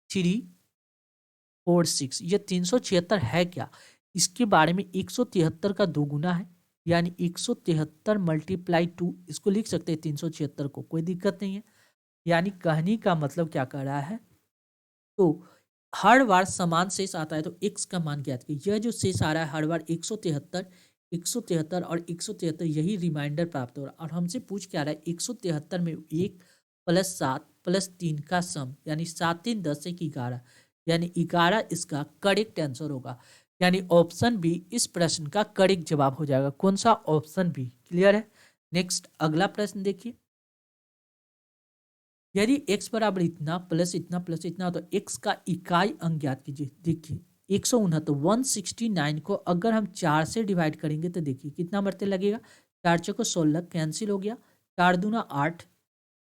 346। ये 376 है क्या, इसके बारे में 173 का 2 गुना है यानी 173 × 2 इसको लिख सकते हैं 376 को, कोई दिक्कत नहीं है। यानी कहने का मतलब क्या कह रहा है, तो हर बार समान शेष आता है तो x का मान ज्ञात कीजिए। यह जो शेष आ रहा है हर बार 173 173 और 173 यही रिमाइंडर प्राप्त हो रहा है। और हमसे पूछ क्या रहा है 173 में 1 + 7 + 3 का सम यानी 7 3 10 1 11 यानी 11 इसका करेक्ट आंसर होगा। यानी ऑप्शन बी इस प्रश्न का करेक्ट जवाब हो जाएगा। कौन सा, ऑप्शन बी। क्लियर है। नेक्स्ट अगला प्रश्न देखिए। यदि x बराबर इतना प्लस इतना प्लस इतना तो x का इकाई अंक ज्ञात कीजिए। देखिए 169 को अगर हम 4 से डिवाइड करेंगे तो देखिए कितना मरते लगेगा, 4 चौको 16 कैंसिल हो गया, 4 दूना 8,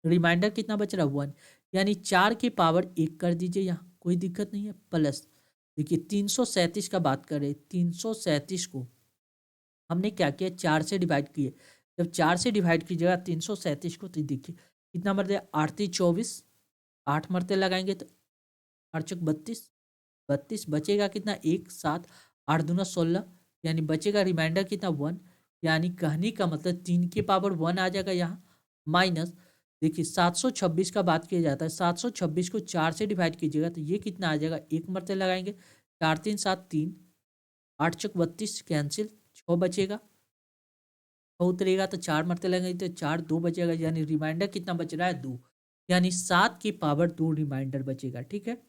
रिमाइंडर कितना बच रहा 1 यानी 4 की पावर 1 कर दीजिए, यहाँ कोई दिक्कत नहीं है। प्लस देखिए 337 का बात करें, 337 को हमने क्या किया 4 से डिवाइड किए। जब 4 से डिवाइड कीजिएगा 337 को तो देखिए कितना मरते 8 3 24, 8 मरते लगाएंगे तो 8 चौक 32 32 बचेगा कितना 1 7, 8 दूना 16 यानी बचेगा रिमाइंडर कितना 1, यानी कहने का मतलब 3 की पावर 1 आ जाएगा यहाँ, माइनस देखिए 726 का बात किया जाता है, 726 को 4 से डिवाइड कीजिएगा तो ये कितना आ जाएगा, एक मरते लगाएंगे 4 3 7 3, 8 चौक 32 कैंसिल, 6 बचेगा, 6 उतरेगा तो 4 मरते लगेंगे तो 4, 2 बचेगा, यानी रिमाइंडर कितना बच रहा है 2, यानी 7 की पावर 2 रिमाइंडर बचेगा। ठीक है,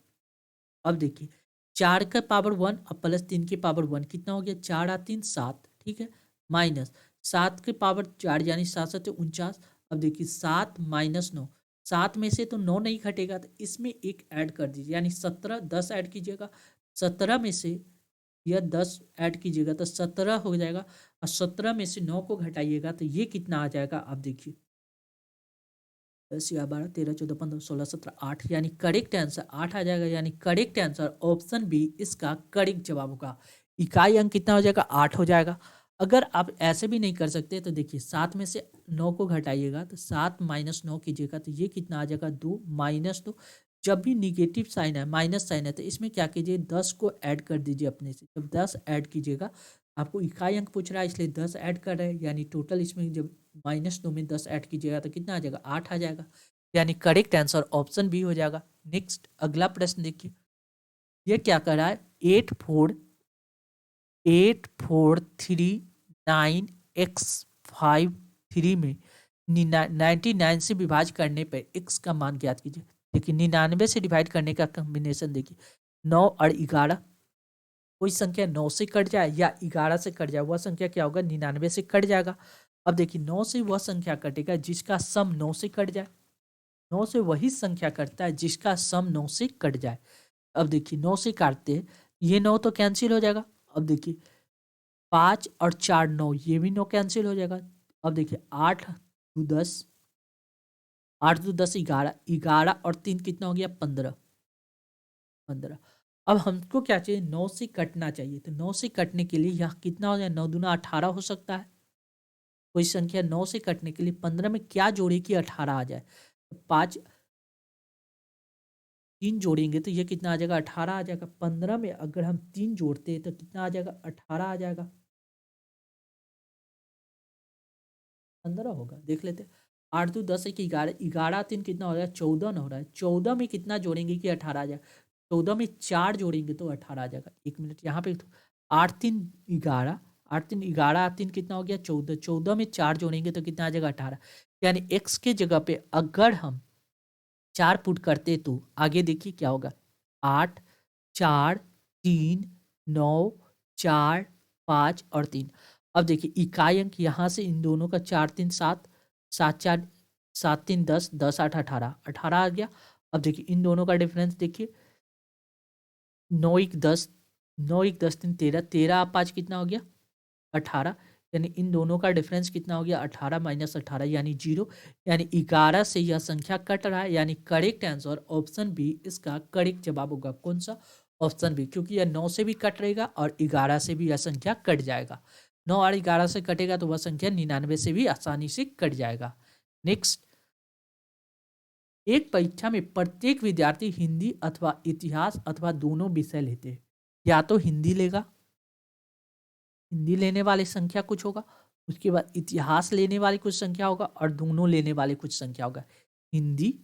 अब देखिए 4 का पावर 1 अब प्लस 3 की पावर 1 कितना हो गया, 4 और 3 7, ठीक है, माइनस 7 की पावर 4 यानी 7 7 49। अब देखिए 7 माइनस 9, 7 में से तो 9 नहीं घटेगा तो इसमें एक ऐड कर दीजिए, यानी 17, 10 ऐड कीजिएगा, 17 में से यह 10 ऐड कीजिएगा तो 17 हो जाएगा, और 17 में से 9 को घटाइएगा तो ये कितना आ जाएगा, आप देखिए 10 या 12 13 14 15 16 17 8, यानी करेक्ट आंसर 8 आ जाएगा, यानी करेक्ट आंसर ऑप्शन बी इसका करेक्ट जवाब होगा। इकाई अंक कितना हो जाएगा, 8 हो जाएगा। अगर आप ऐसे भी नहीं कर सकते तो देखिए 7 में से 9 को घटाइएगा तो 7 माइनस 9 कीजिएगा तो ये कितना आ जाएगा, 2 माइनस 2। जब भी निगेटिव साइन है, माइनस साइन है, तो इसमें क्या कीजिए 10 को ऐड कर दीजिए अपने से। जब 10 ऐड कीजिएगा, आपको इकाई अंक पूछ रहा है इसलिए 10 ऐड कर रहे हैं, यानी टोटल इसमें जब -2 में 10 ऐड कीजिएगा तो कितना आ जाएगा, 8 आ जाएगा, यानी करेक्ट आंसर ऑप्शन बी हो जाएगा। नेक्स्ट अगला प्रश्न देखिए, ये क्या कर रहा है, 8439x53 में 99 से विभाजित करने पर x का मान ज्ञात कीजिए। देखिए 99 से डिवाइड करने का कॉम्बिनेशन देखिए, 9 और 11, कोई संख्या 9 से कट जाए या 11 से कट जाए, वह संख्या क्या होगा, 99 से कट जाएगा। अब देखिए 9 से वह संख्या कटेगा जिसका सम 9 से कट जाए, 9 से वही संख्या कटता है जिसका सम 9 से कट जाए। अब देखिए 9 से काटते हैं, ये 9 तो कैंसिल हो जाएगा। अब देखिए 5 और 4 9, ये भी 9 कैंसिल हो जाएगा। अब देखिए 8 2 10, 8 2 10 11, 11 और 3 कितना हो गया, 15 15। अब हमको क्या चाहिए, 9 से कटना चाहिए, तो 9 से कटने के लिए यहाँ कितना हो जाए, 9 दूना 18 हो सकता है। कोई संख्या 9 से कटने के लिए 15 में क्या जोड़े कि 18 आ जाए, 5 3 जोड़ेंगे तो ये कितना आ जाएगा, 18 आ जाएगा। 15 में अगर हम 3 जोड़ते हैं तो कितना आ जाएगा, 18 आ जाएगा, 15 होगा, देख लेते हैं। 8 2 10 1 11, 11 3 कितना हो रहा है, 14 हो रहा है। 14 में कितना जोड़ेंगे कि 18 आ जाए, 14 में 4 जोड़ेंगे तो 18 आ जाएगा। 1 मिनट यहाँ पे 8 3 11, 8 3 11, 8 3 कितना हो गया, 14, 14 में 4 जोड़ेंगे तो कितना आ जाएगा, 18। यानी x के जगह पे अगर हम 4 पुट करते तो आगे देखिए क्या होगा, 8 4 3 9 4 5 और 3। अब देखिए इकाई अंक यहाँ से इन दोनों का 4 3 7, 7 4 7 3 10, 10 8 18, 18 आ गया। अब देखिए इन दोनों का डिफरेंस देखिए, 9 1 10, 9 1 10 3 13, 13 5 कितना हो गया, 18, यानी इन दोनों का डिफरेंस कितना हो गया, 18 माइनस 18 यानी 0, यानी 11 से यह संख्या कट रहा है, यानी करेक्ट आंसर ऑप्शन बी इसका करेक्ट जवाब होगा। कौन सा, ऑप्शन बी, क्योंकि यह 9 से भी कट रहेगा और 11 से भी यह संख्या कट जाएगा। 9 और 11 से कटेगा तो वह संख्या 99 से भी आसानी से कट जाएगा। नेक्स्ट, एक परीक्षा में प्रत्येक विद्यार्थी हिंदी अथवा इतिहास अथवा दोनों विषय लेते हैं। या तो हिंदी लेगा, हिंदी लेने वाली संख्या कुछ होगा, उसके बाद इतिहास लेने वाली कुछ संख्या होगा और दोनों लेने वाली कुछ संख्या होगा। हिंदी,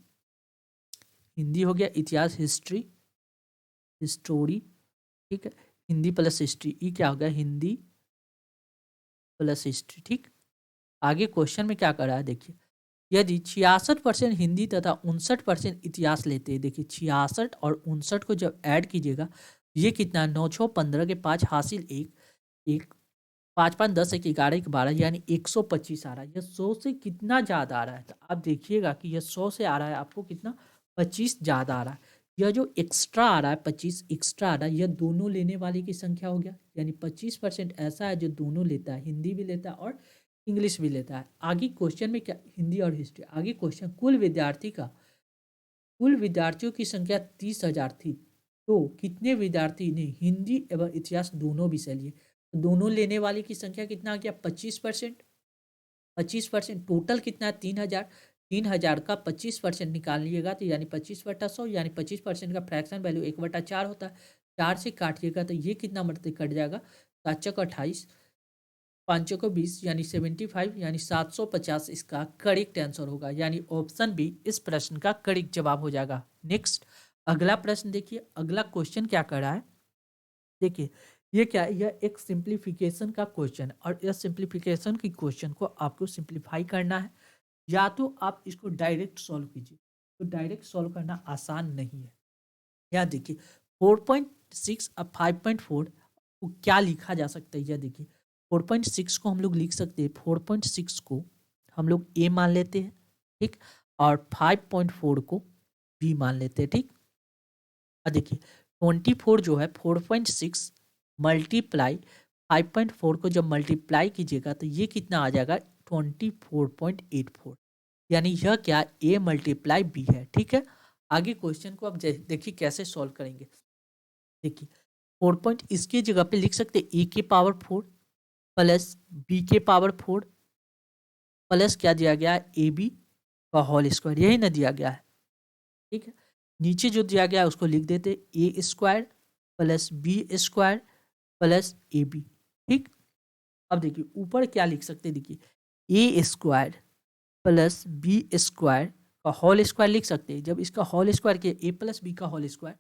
हिंदी हो गया, इतिहास हिस्ट्री, हिस्टोरी, ठीक है, हिंदी प्लस हिस्ट्री, ये क्या हो गया, हिंदी प्लस हिस्ट्री। ठीक, आगे क्वेश्चन में क्या कर रहा है देखिए, यदि 66% हिंदी तथा 59% इतिहास लेते हैं, देखिए 66 और 59 को जब ऐड कीजिएगा, ये कितना, 9 6 15 के 5 हासिल 1 1, 5 5 10 1 11 1 12, यानी 125 आ रहा है। यह 100 से कितना ज़्यादा आ रहा है, तो आप देखिएगा कि यह 100 से आ रहा है, आपको कितना, 25 ज़्यादा आ रहा है। यह जो एक्स्ट्रा आ रहा है, 25 एक्स्ट्रा आ रहा है, यह दोनों लेने वाले की संख्या हो गया, यानी 25% ऐसा है जो दोनों लेता है, हिंदी भी लेता है और इंग्लिश भी लेता है। आगे क्वेश्चन में क्या, हिंदी और हिस्ट्री, आगे क्वेश्चन, कुल विद्यार्थियों की संख्या 30,000 थी, तो कितने विद्यार्थी ने हिंदी एवं इतिहास दोनों विषय लिए, तो दोनों लेने वाले की संख्या कितना आ गया, 25%। 25% टोटल कितना है, 3,000, 3,000 का 25% निकाल लीजिएगा तो यानी 25/100, यानी 25% का फ्रैक्शन वैल्यू 1/4 होता है। 4 से काटिएगा तो ये कितना मरते कट जाएगा, 7 चौक 28, 5 चौक 20 यानी 75 यानी 750 इसका करेक्ट आंसर होगा, यानी ऑप्शन बी इस प्रश्न का करेक्ट जवाब हो जाएगा। नेक्स्ट अगला प्रश्न देखिए, अगला क्वेश्चन क्या कर रहा है, देखिए ये क्या है, यह एक सिंप्लीफिकेशन का क्वेश्चन है और यह सिंप्लीफिकेशन की क्वेश्चन को आपको सिंप्लीफाई करना है, या तो आप इसको डायरेक्ट सॉल्व कीजिए, तो डायरेक्ट सॉल्व करना आसान नहीं है। यहाँ देखिए 4.6 और 5.4 को क्या लिखा जा सकता है, यह देखिए 4.6 को हम लोग लिख सकते हैं, 4.6 को हम लोग ए मान लेते हैं, ठीक, और 5.4 को बी मान लेते हैं, ठीक। और देखिए 24 जो है 4.6 मल्टीप्लाई 5.4 को जब मल्टीप्लाई कीजिएगा तो ये कितना आ जाएगा 24.84, यानी यह क्या ए मल्टीप्लाई बी है, ठीक है। आगे क्वेश्चन को अब देखिए कैसे सॉल्व करेंगे। देखिए 4 पॉइंट इसकी जगह पे लिख सकते ए के पावर 4 प्लस बी के पावर 4 प्लस क्या दिया गया है ए बी का होल स्क्वायर, यही ना दिया गया है, ठीक है। नीचे जो दिया गया है उसको लिख देते A square plus B square plus A B, ठीक। अब देखिए ऊपर क्या लिख सकते हैं, देखिए A square plus B square का होल स्क्वायर लिख सकते हैं। जब इसका होल स्क्वायर किया ए प्लस बी का whole square,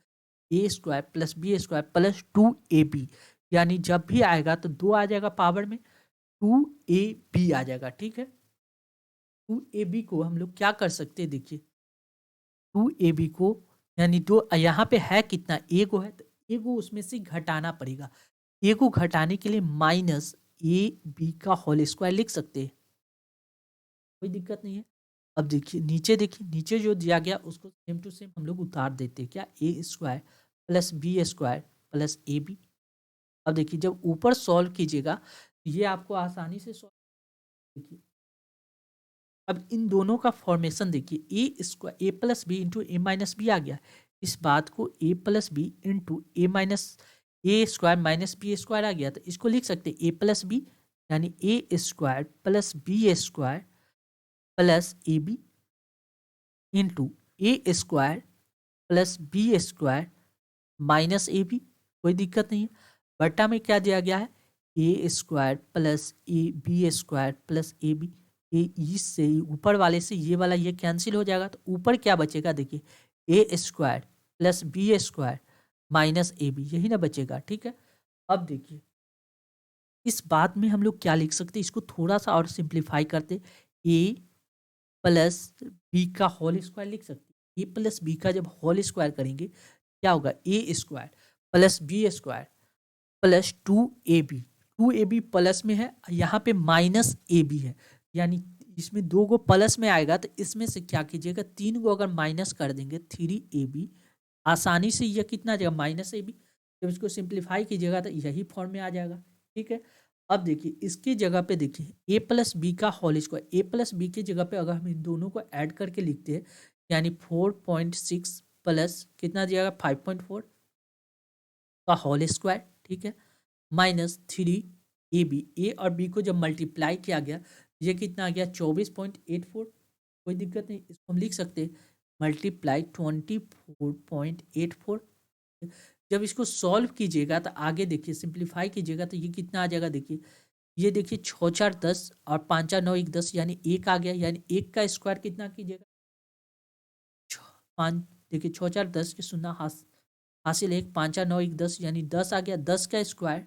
A square plus B square plus 2ab, यानी जब भी आएगा तो 2 आ जाएगा पावर में, 2ab आ जाएगा, ठीक है। 2ab को हम लोग क्या कर सकते हैं, देखिए 2ab को यानी दो यहाँ पे है कितना, ए को है, तो ए को उसमें से घटाना पड़ेगा। ए को घटाने के लिए माइनस ए बी का होल स्क्वायर लिख सकते हैं, कोई दिक्कत नहीं है। अब देखिए नीचे जो दिया गया उसको सेम टू सेम हम लोग उतार देते हैं, क्या A square plus B square plus A B. अब देखिए जब ऊपर सॉल्व कीजिएगा ये आपको आसानी से सॉल्व, देखिए अब इन दोनों का फॉर्मेशन देखिए A square A plus B into A minus B आ गया, इस बात को ए प्लस बी इंटू ए माइनस ए स्क्वायर माइनस बी स्क्वायर आ गया, तो इसको लिख सकते हैं ए प्लस बी यानी A square plus B square plus A B into A square plus B square minus A B, कोई दिक्कत नहीं है। बटा में क्या दिया गया है A square plus A B square plus A B, ये इससे ऊपर वाले से ये वाला ये कैंसिल हो जाएगा, तो ऊपर क्या बचेगा, देखिए A square plus B square minus A B, यही ना बचेगा, ठीक है। अब देखिए इस बात में हम लोग क्या लिख सकते हैं, इसको थोड़ा सा और सिंप्लीफाई करते, ए प्लस बी का होल स्क्वायर लिख सकते हैं। ए प्लस बी का जब होल स्क्वायर करेंगे क्या होगा, A square plus B square plus 2ab plus में है, यहाँ पे माइनस ए बी है, यानी इसमें 2 को प्लस में आएगा तो इसमें से क्या कीजिएगा 3 को अगर माइनस कर देंगे 3ab, आसानी से यह कितना आ जाएगा माइनस ए बी। जब इसको सिंप्लीफाई कीजिएगा तो यही फॉर्म में आ जाएगा, ठीक है। अब देखिए इसकी जगह पे देखिए ए प्लस बी का होल स्क्वायर, ए प्लस बी की जगह पे अगर हम इन दोनों को ऐड करके लिखते हैं यानी 4.6 प्लस कितना दिया 5.4 का होल स्क्वायर, ठीक है, माइनस 3ab, ए और बी को जब मल्टीप्लाई किया गया ये कितना आ गया 24.84, कोई दिक्कत नहीं, इसको हम लिख सकते हैं मल्टीप्लाई 24.84। जब इसको सॉल्व कीजिएगा तो आगे देखिए सिंप्लीफाई कीजिएगा तो ये कितना आ जाएगा, देखिए ये देखिए 6 4 10 और 5 4 9 1 10 यानी 1 आ गया, यानी 1 का स्क्वायर कितना कीजिएगा 5, देखिए 6 4 10 के शून्य हासिल 1, 5 4 9 1 10 यानी 10 आ गया, 10 का स्क्वायर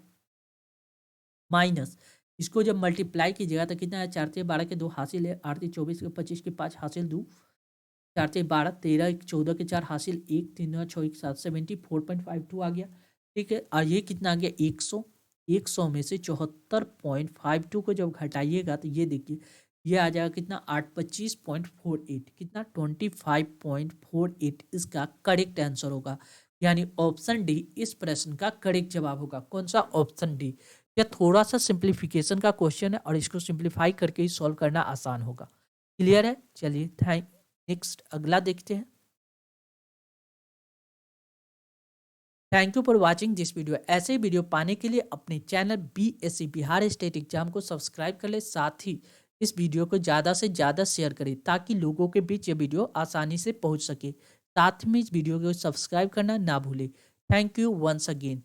माइनस इसको जब मल्टीप्लाई कीजिएगा तो कितना है 4 3 12 के 2 हासिल है, 8 3 24 के 25 के 5 हासिल 2, 4 3 12 13 14 के 4 हासिल 1 3 9 6 1 7 74.52 आ गया, ठीक है। और ये कितना आ गया 100 में से 74.52 को जब घटाइएगा तो ये देखिए ये आ जाएगा कितना 825.48, कितना 25.48 इसका करेक्ट आंसर होगा, यानी ऑप्शन डी इस प्रश्न का करेक्ट जवाब होगा। कौन सा, ऑप्शन डी। यह थोड़ा सा सिंप्लीफिकेशन का क्वेश्चन है और इसको सिंप्लीफाई करके ही सॉल्व करना आसान होगा। क्लियर है, चलिए नेक्स्ट अगला देखते हैं। Thank you for watching this video. ऐसे वीडियो पाने के लिए अपने channel BSc Bihar state exam को सब्सक्राइब कर ले, साथ ही इस वीडियो को ज़्यादा से ज़्यादा शेयर करें ताकि लोगों के बीच ये वीडियो आसानी से पहुंच सके। साथ में इस वीडियो को सब्सक्राइब करना ना भूलें। Thank you once again.